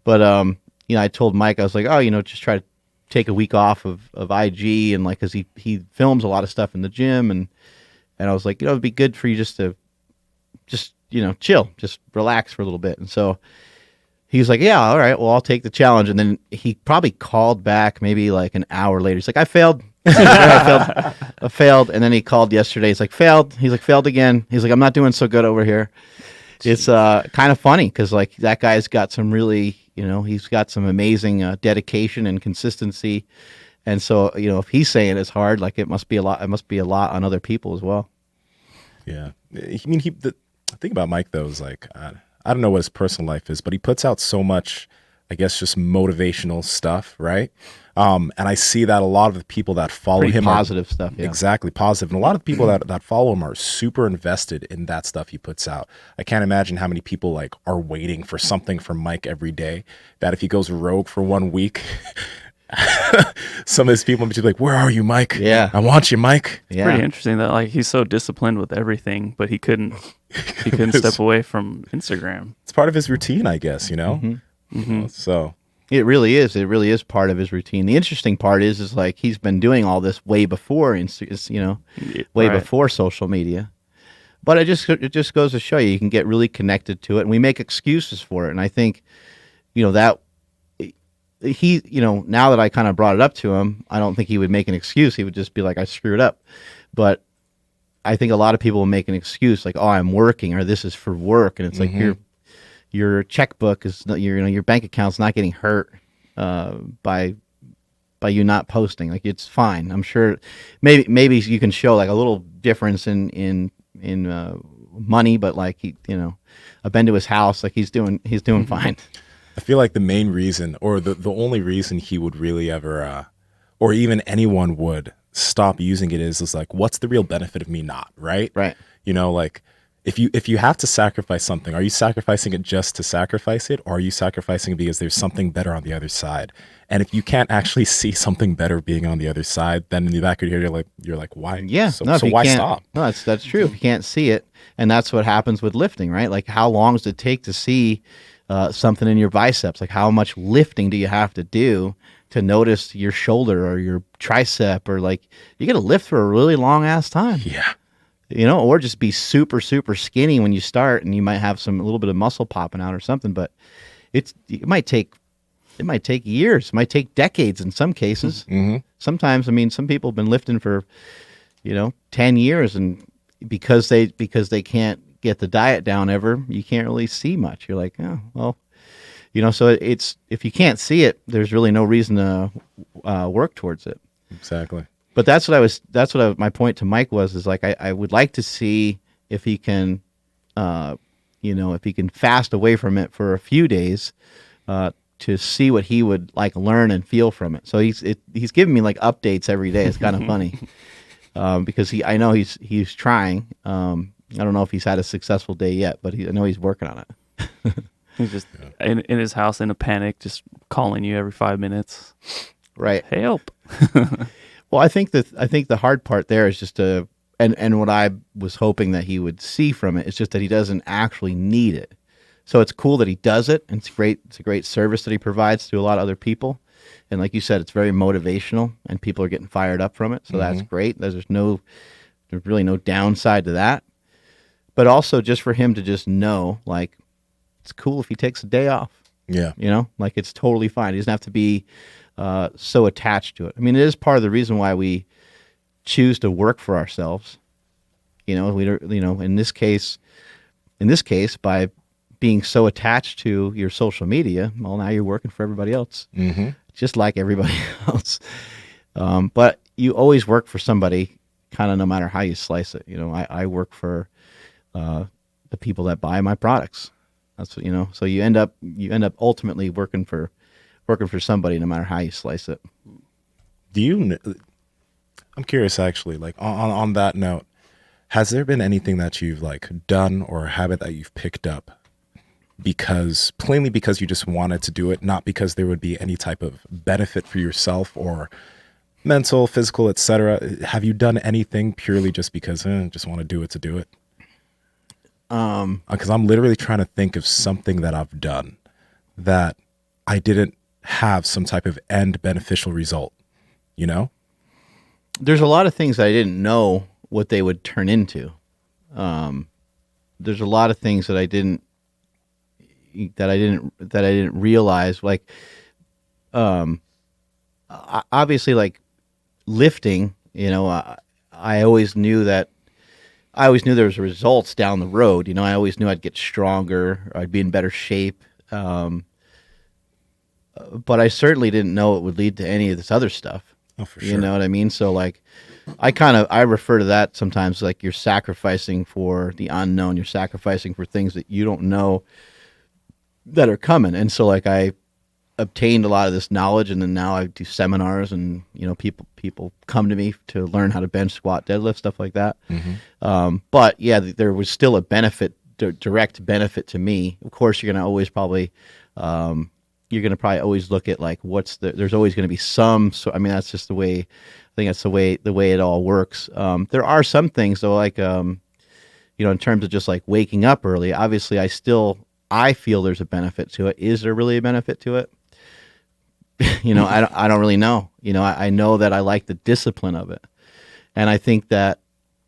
But, I told Mike, I was like, just try to take a week off of IG, and like, cause he films a lot of stuff in the gym. And I was like, it'd be good for you just to chill, just relax for a little bit. And so he was like, yeah, all right, well, I'll take the challenge. And then he probably called back maybe like an hour later. He's like, I failed. I failed. And then he called yesterday. He's like, failed. He's like, failed again. He's like, I'm not doing so good over here. It's kind of funny because like that guy's got some really, he's got some amazing dedication and consistency. And so, if he's saying it's hard, like it must be a lot. It must be a lot on other people as well. Yeah. I mean, the thing about Mike, though, is like, I don't know what his personal life is, but he puts out so much, I guess, just motivational stuff, right? And I see that a lot of the people that follow Pretty him positive stuff. Yeah. Exactly, positive. And a lot of the people that follow him are super invested in that stuff he puts out. I can't imagine how many people like are waiting for something from Mike every day, that if he goes rogue for 1 week, some of his people will be like, where are you, Mike? Yeah. I want you, Mike. Yeah. Pretty interesting that like he's so disciplined with everything, but he couldn't step away from Instagram. It's part of his routine, I guess, So It really is. It really is part of his routine. The interesting part is like he's been doing all this way before, way before social media. But it just goes to show you can get really connected to it, and we make excuses for it. And I think, that he, now that I kind of brought it up to him, I don't think he would make an excuse. He would just be like, I screwed up. But I think a lot of people will make an excuse like, oh, I'm working, or this is for work, and it's like your checkbook is your bank account's not getting hurt by you not posting. Like it's fine. I'm sure maybe you can show like a little difference in money, but like I've been to his house, like he's doing fine. I feel like the main reason, or the only reason he would really ever, or even anyone would stop using it is like, what's the real benefit of me not, right? Right. Like if you have to sacrifice something, are you sacrificing it just to sacrifice it, or are you sacrificing it because there's something better on the other side? And if you can't actually see something better being on the other side, then in the back of your head, you're like, why? Yeah. So why stop? No, that's true. If you can't see it, and that's what happens with lifting, right? Like how long does it take to see something in your biceps? Like how much lifting do you have to do to notice your shoulder or your tricep, or like you got to lift for a really long ass time. Yeah. Or just be super, super skinny when you start, and you might have a little bit of muscle popping out or something, but it might take years, it might take decades in some cases. Mm-hmm. Sometimes, some people have been lifting for, 10 years, and because they can't get the diet down ever, you can't really see much. You're like, oh, well, so it's, if you can't see it, there's really no reason to work towards it. Exactly. But my point to Mike is like, I would like to see if he can, if he can fast away from it for a few days, to see what he would like learn and feel from it. So he's giving me like updates every day. It's kind of funny, because I know he's trying. I don't know if he's had a successful day yet, but I know he's working on it. He's just in his house in a panic, just calling you every 5 minutes. Right. Help. Well, I think the hard part there is just and what I was hoping that he would see from it is just that he doesn't actually need it. So it's cool that he does it, and it's great. It's a great service that he provides to a lot of other people. And like you said, it's very motivational, and people are getting fired up from it. So that's great. There's really no downside to that. But also just for him to just know, like, it's cool if he takes a day off. Yeah. Like it's totally fine. He doesn't have to be so attached to it. It is part of the reason why we choose to work for ourselves. We don't, in this case, by being so attached to your social media, well, now you're working for everybody else, just like everybody else. But you always work for somebody, kind of no matter how you slice it. I work for the people that buy my products. That's what, so you end up ultimately working for somebody, no matter how you slice it. I'm curious actually, like on that note, has there been anything that you've like done or a habit that you've picked up plainly because you just wanted to do it, not because there would be any type of benefit for yourself or mental, physical, etc.? Have you done anything purely just because just want to do it to do it? Because I'm literally trying to think of something that I've done that I didn't have some type of end beneficial result, There's a lot of things that I didn't know what they would turn into. There's a lot of things that I didn't, that I didn't realize. Like, obviously, like lifting. I always knew that. I always knew there was results down the road. I always knew I'd get stronger, or I'd be in better shape. But I certainly didn't know it would lead to any of this other stuff. Oh, for sure. You know what I mean? So like, I refer to that sometimes like you're sacrificing for the unknown. You're sacrificing for things that you don't know that are coming. And so like I obtained a lot of this knowledge, and then now I do seminars, and people come to me to learn how to bench, squat, deadlift, stuff like that. But yeah, there was still a benefit, direct benefit to me. Of course, you're going to always probably. You're going to probably always look at like there's always going to be some. So I mean, that's just the way. I think that's the way it all works. There are some things though, like in terms of just like waking up early. Obviously, I feel there's a benefit to it. Is there really a benefit to it? I don't really know. I know that I like the discipline of it, and I think that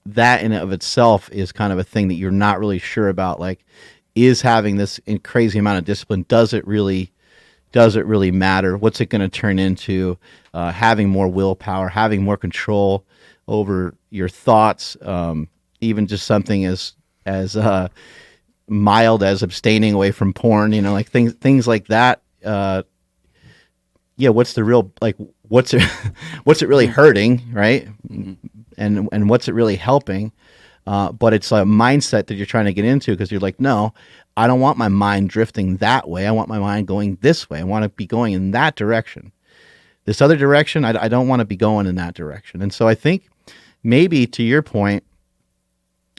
in and of itself is kind of a thing that you're not really sure about. Like, is having this crazy amount of discipline, does it really matter? What's it going to turn into? Having more willpower, having more control over your thoughts, even just something as mild as abstaining away from porn, like things like that. What's the real, like, what's it really hurting, right? And what's it really helping? But it's a mindset that you're trying to get into, because you're like, no, I don't want my mind drifting that way. I want my mind going this way. I want to be going in that direction. This other direction, I don't want to be going in that direction. And so I think maybe to your point,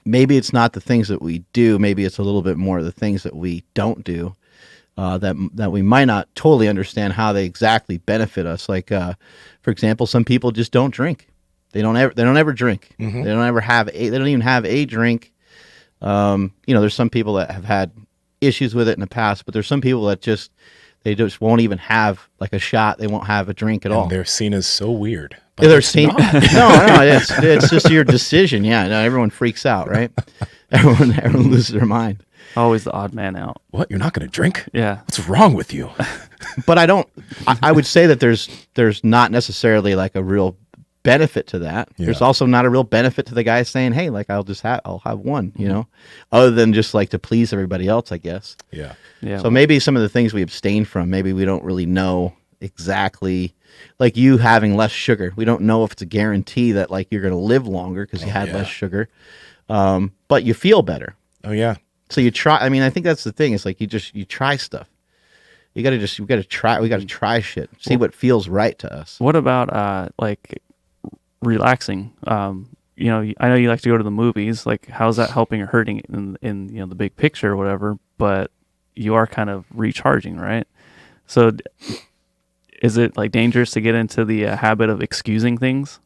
maybe it's not the things that we do. Maybe it's a little bit more of the things that we don't do, that we might not totally understand how they exactly benefit us. Like, for example, some people just don't drink. They don't ever drink. They don't even have a drink. There's some people that have had issues with it in the past, but there's some people that they just won't even have like a shot. They won't have a drink at all. They're seen as so weird. But they're seen. No, it's just your decision. Yeah, no, everyone freaks out, right? Everyone loses their mind. Always the odd man out. What? You're not going to drink? Yeah. What's wrong with you? But I would say that there's not necessarily like a real benefit to that. Yeah. There's also not a real benefit to the guy saying, hey, like I'll have one, other than just like to please everybody else, I guess. Yeah. Yeah. So maybe some of the things we abstain from, maybe we don't really know exactly, like you having less sugar. We don't know if it's a guarantee that like you're going to live longer because you had less sugar. But you feel better. Oh yeah. So you try. I mean, I think that's the thing. It's like you try stuff. We got to try shit. See what feels right to us. What about like relaxing? I know you like to go to the movies. Like, how's that helping or hurting in the big picture or whatever? But you are kind of recharging, right? So, is it like dangerous to get into the habit of excusing things?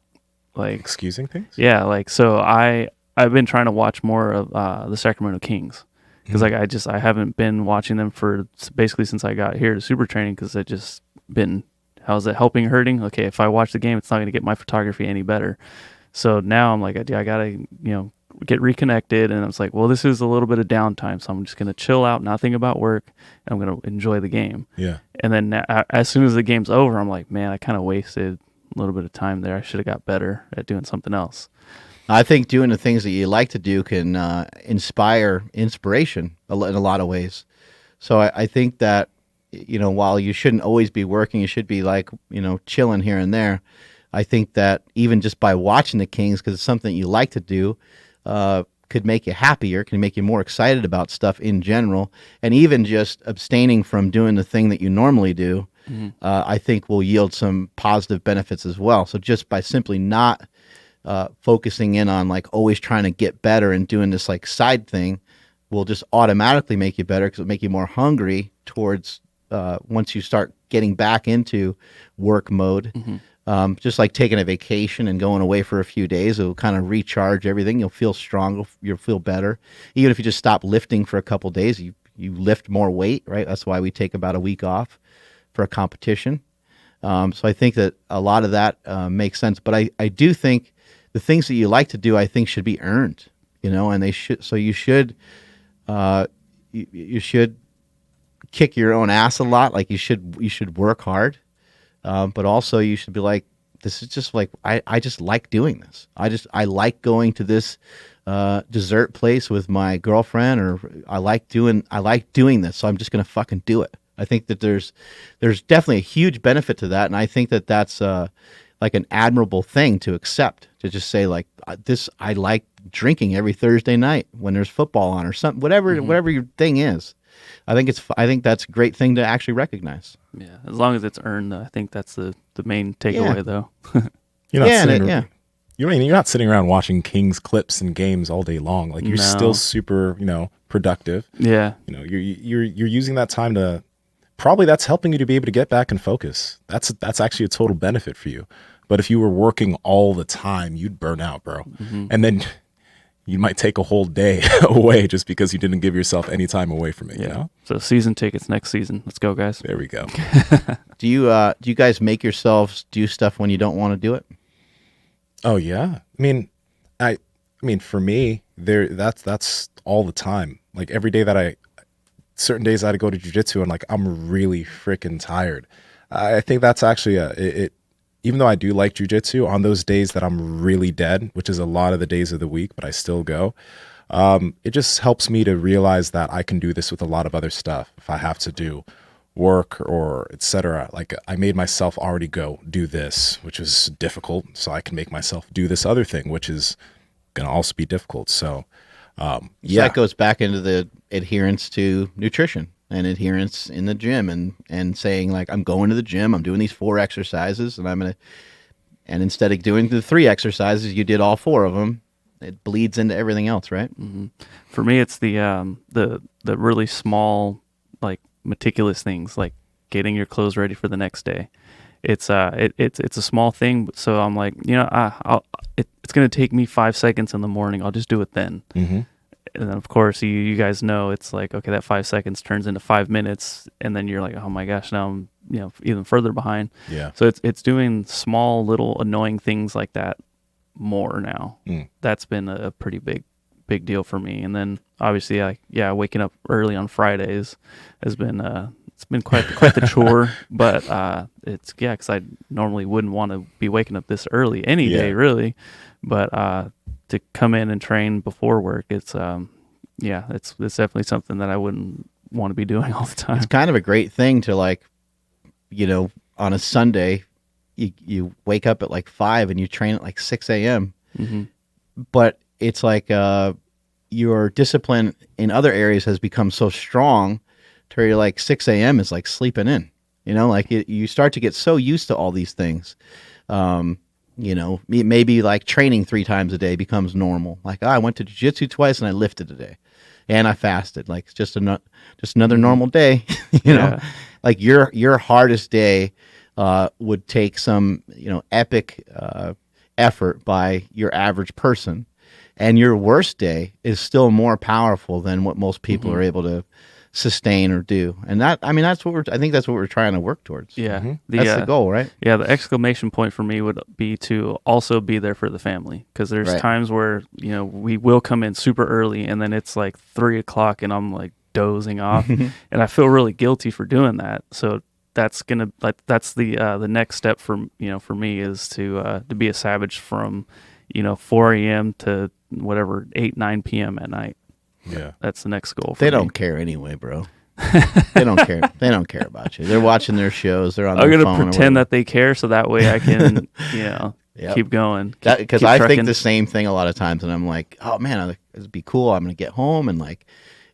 Like excusing things? Yeah. Like, so I've been trying to watch more of the Sacramento Kings. Because like I haven't been watching them for basically since I got here to super training, because I just been, how's it helping, hurting? Okay, if I watch the game, it's not going to get my photography any better. So now I'm like, I got to get reconnected, and I was like, well, this is a little bit of downtime, so I'm just going to chill out, not think about work, and I'm going to enjoy the game. Yeah. And then as soon as the game's over, I'm like, man, I kind of wasted a little bit of time there. I should have got better at doing something else. I think doing the things that you like to do can inspire inspiration in a lot of ways. So I think that, while you shouldn't always be working, you should be like, chilling here and there. I think that even just by watching the Kings, because it's something you like to do, could make you happier, can make you more excited about stuff in general. And even just abstaining from doing the thing that you normally do, I think will yield some positive benefits as well. So just by simply not focusing in on like always trying to get better and doing this like side thing will just automatically make you better, because it'll make you more hungry towards once you start getting back into work mode. Just like taking a vacation and going away for a few days, it'll kind of recharge everything. You'll feel strong. You'll feel better. Even if you just stop lifting for a couple of days, you lift more weight, right? That's why we take about a week off for a competition. So I think that a lot of that makes sense. But I do think the things that you like to do, I think, should be earned, and they should. So you should kick your own ass a lot. Like you should work hard, but also you should be like, this is just like I just like doing this. I like going to this dessert place with my girlfriend, or I like doing this. So I'm just gonna fucking do it. I think that there's definitely a huge benefit to that, and I think that that's like an admirable thing to accept. To just say like this, I like drinking every Thursday night when there's football on or something, whatever your thing is. I think that's a great thing to actually recognize. Yeah, as long as it's earned, I think that's the main takeaway, though. You're not yeah. you're not sitting around watching Kings clips and games all day long. Like you're still super, productive. Yeah. You're using that time to probably that's helping you to be able to get back and focus. That's actually a total benefit for you. But if you were working all the time, you'd burn out, bro. Mm-hmm. And then you might take a whole day away just because you didn't give yourself any time away from it. Yeah. So season tickets next season. Let's go, guys. There we go. Do you guys make yourselves do stuff when you don't want to do it? Oh yeah. I mean for me, that's all the time. Like every day certain days I go to jiu-jitsu and like I'm really freaking tired. I think that's actually even though I do like jiu-jitsu, on those days that I'm really dead, which is a lot of the days of the week, but I still go, it just helps me to realize that I can do this with a lot of other stuff. If I have to do work or etc., like I made myself already go do this, which is difficult, so I can make myself do this other thing, which is going to also be difficult. So that goes back into the adherence to nutrition and adherence in the gym, and saying like, I'm going to the gym, I'm doing these 4 exercises, and instead of doing the 3 exercises, you did all 4 of them. It bleeds into everything else, right? Mm-hmm. For me, it's the really small, like meticulous things, like getting your clothes ready for the next day. It's a small thing, so I'm like, it's going to take me 5 seconds in the morning. I'll just do it then. Mm-hmm. And then, of course, you guys know it's like, okay, that 5 seconds turns into 5 minutes, and then you're like, oh my gosh, now I'm even further behind. Yeah. So it's doing small little annoying things like that more now. That's been a pretty big deal for me. And then obviously, waking up early on Fridays has been it's been quite the chore. But it's because I normally wouldn't want to be waking up this early any day really, but to come in and train before work, it's definitely something that I wouldn't want to be doing all the time. It's kind of a great thing to like, on a Sunday, you wake up at like 5 and you train at like 6 a.m. Mm-hmm. But it's like your discipline in other areas has become so strong to where you're like 6 a.m. is like sleeping in. Like you start to get so used to all these things. Maybe like training 3 times a day becomes normal. Like, I went to jiu-jitsu twice and I lifted today, and I fasted. Like, it's just another normal day. Like your hardest day would take some epic effort by your average person, and your worst day is still more powerful than what most people are able to sustain or do. And I think that's what we're trying to work towards. Yeah. Mm-hmm. That's the goal, right? Yeah. The exclamation point for me would be to also be there for the family. Cause there's times where, we will come in super early and then it's like 3:00 and I'm like dozing off and I feel really guilty for doing that. So that's the next step for me is to be a savage from, 4 a.m. to whatever, 8-9 p.m. at night. Yeah, that's the next goal. For they me. Don't care anyway, bro. They don't care. They don't care about you. They're watching their shows. They're on their phone. I'm gonna pretend that they care, so that way I can, keep going. Because I think the same thing a lot of times, and I'm like, oh man, it'd be cool. I'm gonna get home and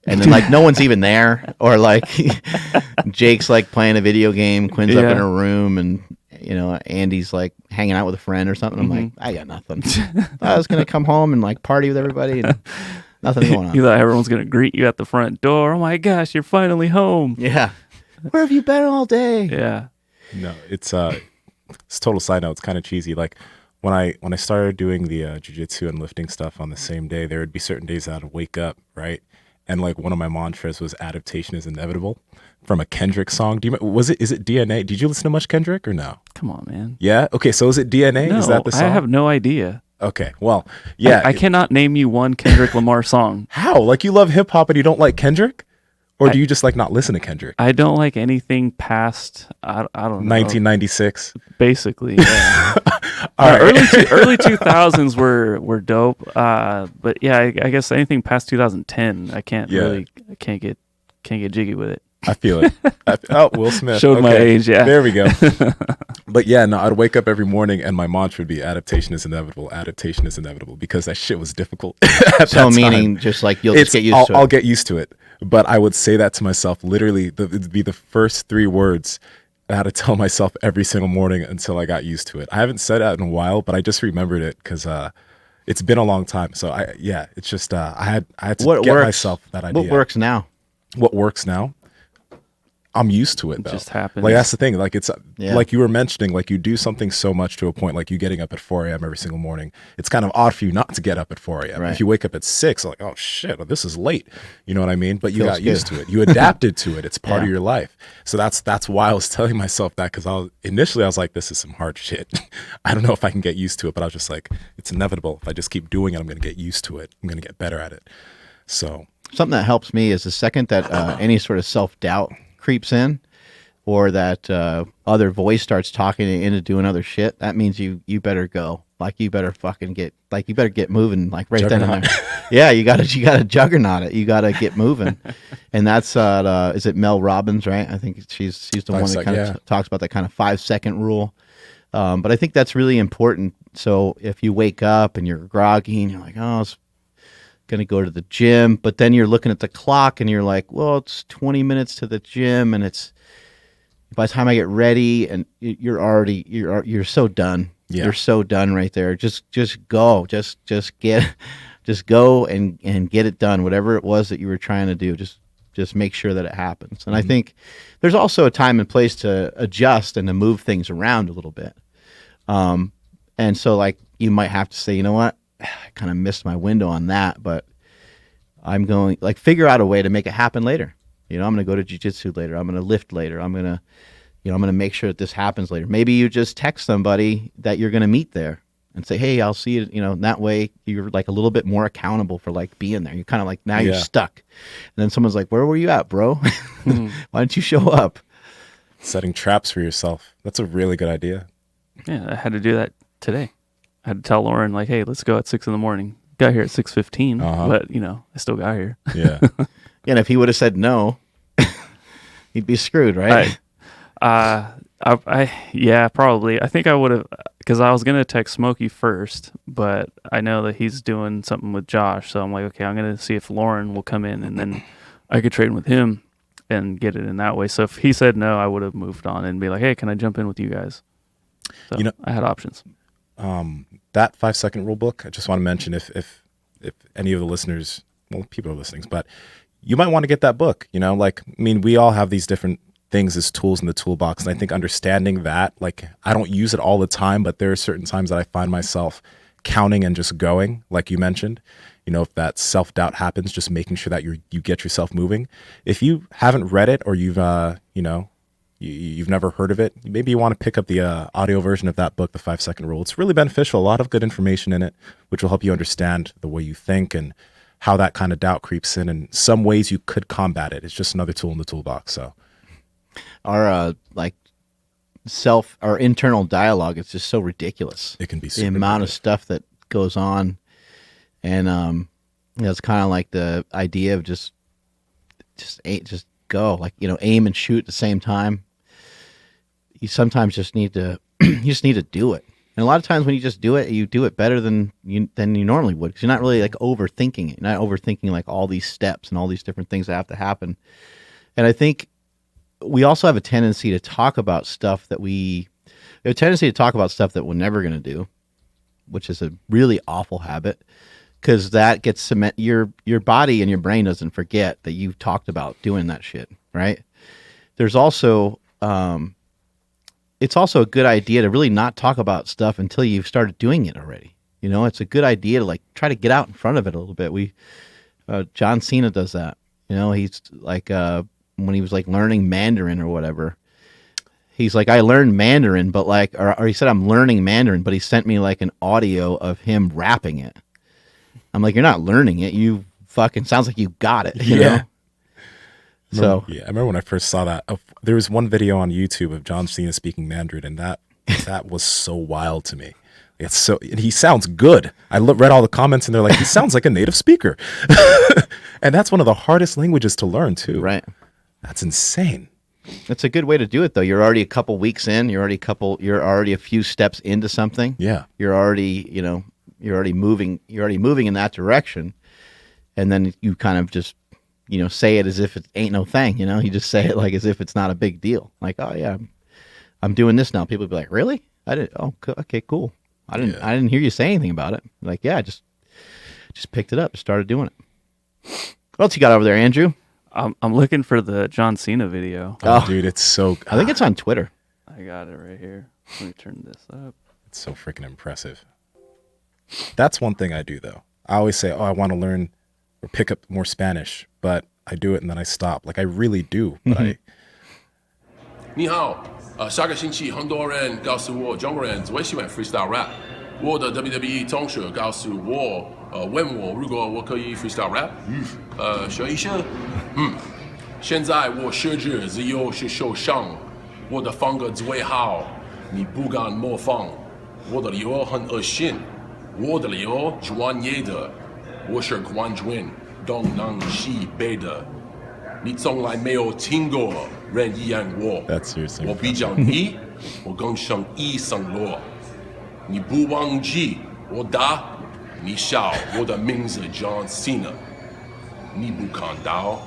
then like no one's even there, or like Jake's like playing a video game, Quinn's up in her room, and Andy's like hanging out with a friend or something. I'm like, I got nothing. I was gonna come home and like party with everybody. And nothing going on. You thought everyone's going to greet you at the front door. Oh my gosh, you're finally home. Yeah. Where have you been all day? Yeah. No, it's a total side note. It's kind of cheesy. Like when I started doing the jiu-jitsu and lifting stuff on the same day, there would be certain days that I'd wake up, right? And like one of my mantras was adaptation is inevitable from a Kendrick song. Is it DNA? Did you listen to much Kendrick or no? Come on, man. Yeah. Okay. So is it DNA? No, is that the song? I have no idea. Okay, well, yeah. I cannot name you one Kendrick Lamar song. How? Like you love hip hop and you don't like Kendrick? Or do you just like not listen to Kendrick? I don't like anything past I don't know. 1996. Basically, yeah. All right. Early 2000s were dope. But yeah, I guess anything past 2010, I can't get jiggy with it. I feel it. Will Smith. Showed my age, yeah. There we go. But yeah, no, I'd wake up every morning and my mantra would be adaptation is inevitable. Adaptation is inevitable because that shit was difficult. So meaning just like you'll just get used to it. I'll get used to it. But I would say that to myself literally. It'd be the first 3 words I had to tell myself every single morning until I got used to it. I haven't said that in a while, but I just remembered it because it's been a long time. So it's just I had to get myself that idea. What works now? What works now? I'm used to it though. It just happens. Like that's the thing. Like it's like you were mentioning, like you do something so much to a point, like you getting up at 4 a.m. every single morning. It's kind of odd for you not to get up at 4 a.m. Right. If you wake up at 6, like, oh shit, well, this is late. You know what I mean? But you got used to it. You adapted to it. It's part of your life. So that's why I was telling myself that, because I was like, this is some hard shit. I don't know if I can get used to it, but I was just like, it's inevitable. If I just keep doing it, I'm gonna get used to it. I'm gonna get better at it. So something that helps me is the second that any sort of self-doubt creeps in, or that other voice starts talking you into doing other shit, that means you better go. Like you better fucking get moving, like right then and there. Yeah, you gotta juggernaut it. You gotta get moving. And that's is it Mel Robbins, right? I think she's the one that kind of talks about that kind of 5-second rule. But I think that's really important. So if you wake up and you're groggy and you're like, oh, it's gonna go to the gym, but then you're looking at the clock and you're like, well, it's 20 minutes to the gym, and it's by the time I get ready, and you're so done. Yeah. You're so done right there. Just go. Just go and get it done. Whatever it was that you were trying to do, just make sure that it happens. And I think there's also a time and place to adjust and to move things around a little bit. And so like you might have to say, you know what, I kind of missed my window on that, but I'm going like figure out a way to make it happen later. You know, I'm going to go to jiu-jitsu later. I'm going to lift later. I'm going to make sure that this happens later. Maybe you just text somebody that you're going to meet there and say, hey, I'll see you. You know, and that way you're like a little bit more accountable for like being there. You're kind of like, now you're stuck. And then someone's like, where were you at, bro? Why didn't you show up? Setting traps for yourself. That's a really good idea. Yeah, I had to do that today. I had to tell Lauren, like, hey, let's go at 6 a.m. Got here at 6:15, but, you know, I still got here. Yeah. And if he would have said no, he'd be screwed, right? Yeah, probably. I think I would have, because I was going to text Smokey first, but I know that he's doing something with Josh. So I'm like, okay, I'm going to see if Lauren will come in, and then I could train with him and get it in that way. So if he said no, I would have moved on and be like, hey, can I jump in with you guys? So, you know, I had options. That 5-second rule book, I just want to mention if any of the listeners, well, people are listening, but you might want to get that book. You know, like, I mean, we all have these different things as tools in the toolbox. And I think understanding that, like, I don't use it all the time, but there are certain times that I find myself counting and just going, like you mentioned. You know, if that self-doubt happens, just making sure that you get yourself moving. If you haven't read it, or you've, you've never heard of it, maybe you want to pick up the audio version of that book, The 5-Second Rule. It's really beneficial. A lot of good information in it, which will help you understand the way you think and how that kind of doubt creeps in, and some ways you could combat it. It's just another tool in the toolbox. So our our internal dialogue is just so ridiculous. It can be the amount of stuff that goes on, and it's kind of like the idea of just go, like, you know, aim and shoot at the same time. You sometimes just need to do it. And a lot of times when you just do it, you do it better than you normally would, because you're not really like overthinking it. You're not overthinking like all these steps and all these different things that have to happen. And I think we also have a tendency to talk about stuff that we're never going to do, which is a really awful habit, because that gets cement. Your body and your brain doesn't forget that you've talked about doing that shit, right? There's also it's also a good idea to really not talk about stuff until you've started doing it already. You know, it's a good idea to like try to get out in front of it a little bit. John Cena does that. You know, he's like when he was like learning Mandarin or whatever. He's like, I learned Mandarin, but like, or he said, I'm learning Mandarin, but he sent me like an audio of him rapping it. I'm like, you're not learning it. You fucking sounds like you got it. You know? So Yeah, I remember when I first saw that. There was one video on YouTube of John Cena speaking Mandarin, and that was so wild to me. It's so, and he sounds good. I read all the comments, and they're like, he sounds like a native speaker. And that's one of the hardest languages to learn too. right. That's insane. That's a good way to do it, though. You're already a couple weeks in. You're already a few steps into something. Yeah. You're already moving. You're already moving in that direction, and then you kind of just, say it as if it ain't no thing. You just say it like as if it's not a big deal. Like, oh yeah, I'm doing this now. People would be like, really? I didn't. Oh, okay, cool. I didn't hear you say anything about it. Like, yeah, I just picked it up, and started doing it. What else you got over there, Andrew? I'm looking for the John Cena video. Oh, dude, it's so. I think it's on Twitter. I got it right here. Let me turn this up. It's so freaking impressive. That's one thing I do, though. I always say, oh, I want to learn or pick up more Spanish, but I do it and then I stop. Like, I really do, but 你好，下个星期很多人告诉我中国人最喜欢 freestyle rap。我的 WWE 同学告诉我，问我如果我可以 freestyle rap，学一学。现在我学着自由是受伤，我的风格最好，你不敢模仿。我的理由很恶心，我的理由专业的，我是冠军，东南西北的。你从来没有听过人一样我， That's seriously 我比较你，我更像医生罗。你不忘记我大，你笑我的名字 John Cena，你不看到。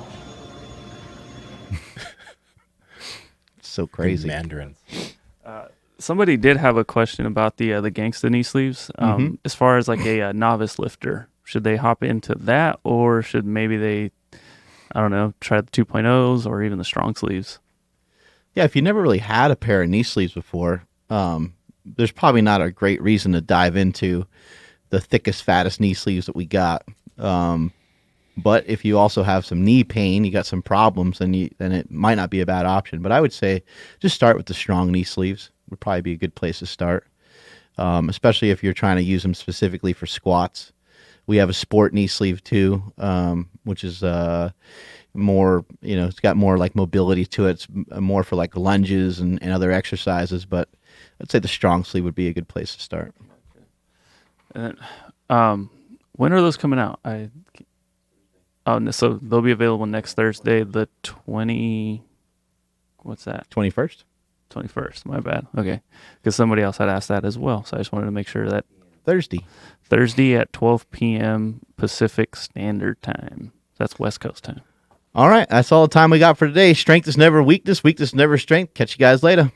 So crazy. Mandarin. Somebody did have a question about the Gangsta Knee Sleeves. As far as like a novice lifter, should they hop into that, or should maybe they, I don't know, try the 2.0s or even the strong sleeves? Yeah, if you never really had a pair of knee sleeves before, there's probably not a great reason to dive into the thickest, fattest knee sleeves that we got. But if you also have some knee pain, you got some problems, then it might not be a bad option. But I would say just start with the strong knee sleeves. Would probably be a good place to start, especially if you're trying to use them specifically for squats. We have a sport knee sleeve too, which is more, it's got more like mobility to it. It's more for like lunges and other exercises. But I'd say the strong sleeve would be a good place to start. And when are those coming out? So they'll be available next Thursday, the 20. What's that? 21st? 21st. My bad. Okay, because somebody else had asked that as well, so I just wanted to make sure that Thursday at 12 p.m. Pacific Standard Time. That's West Coast time. All right, that's all the time we got for today. Strength is never weakness. Weakness is never strength. Catch you guys later.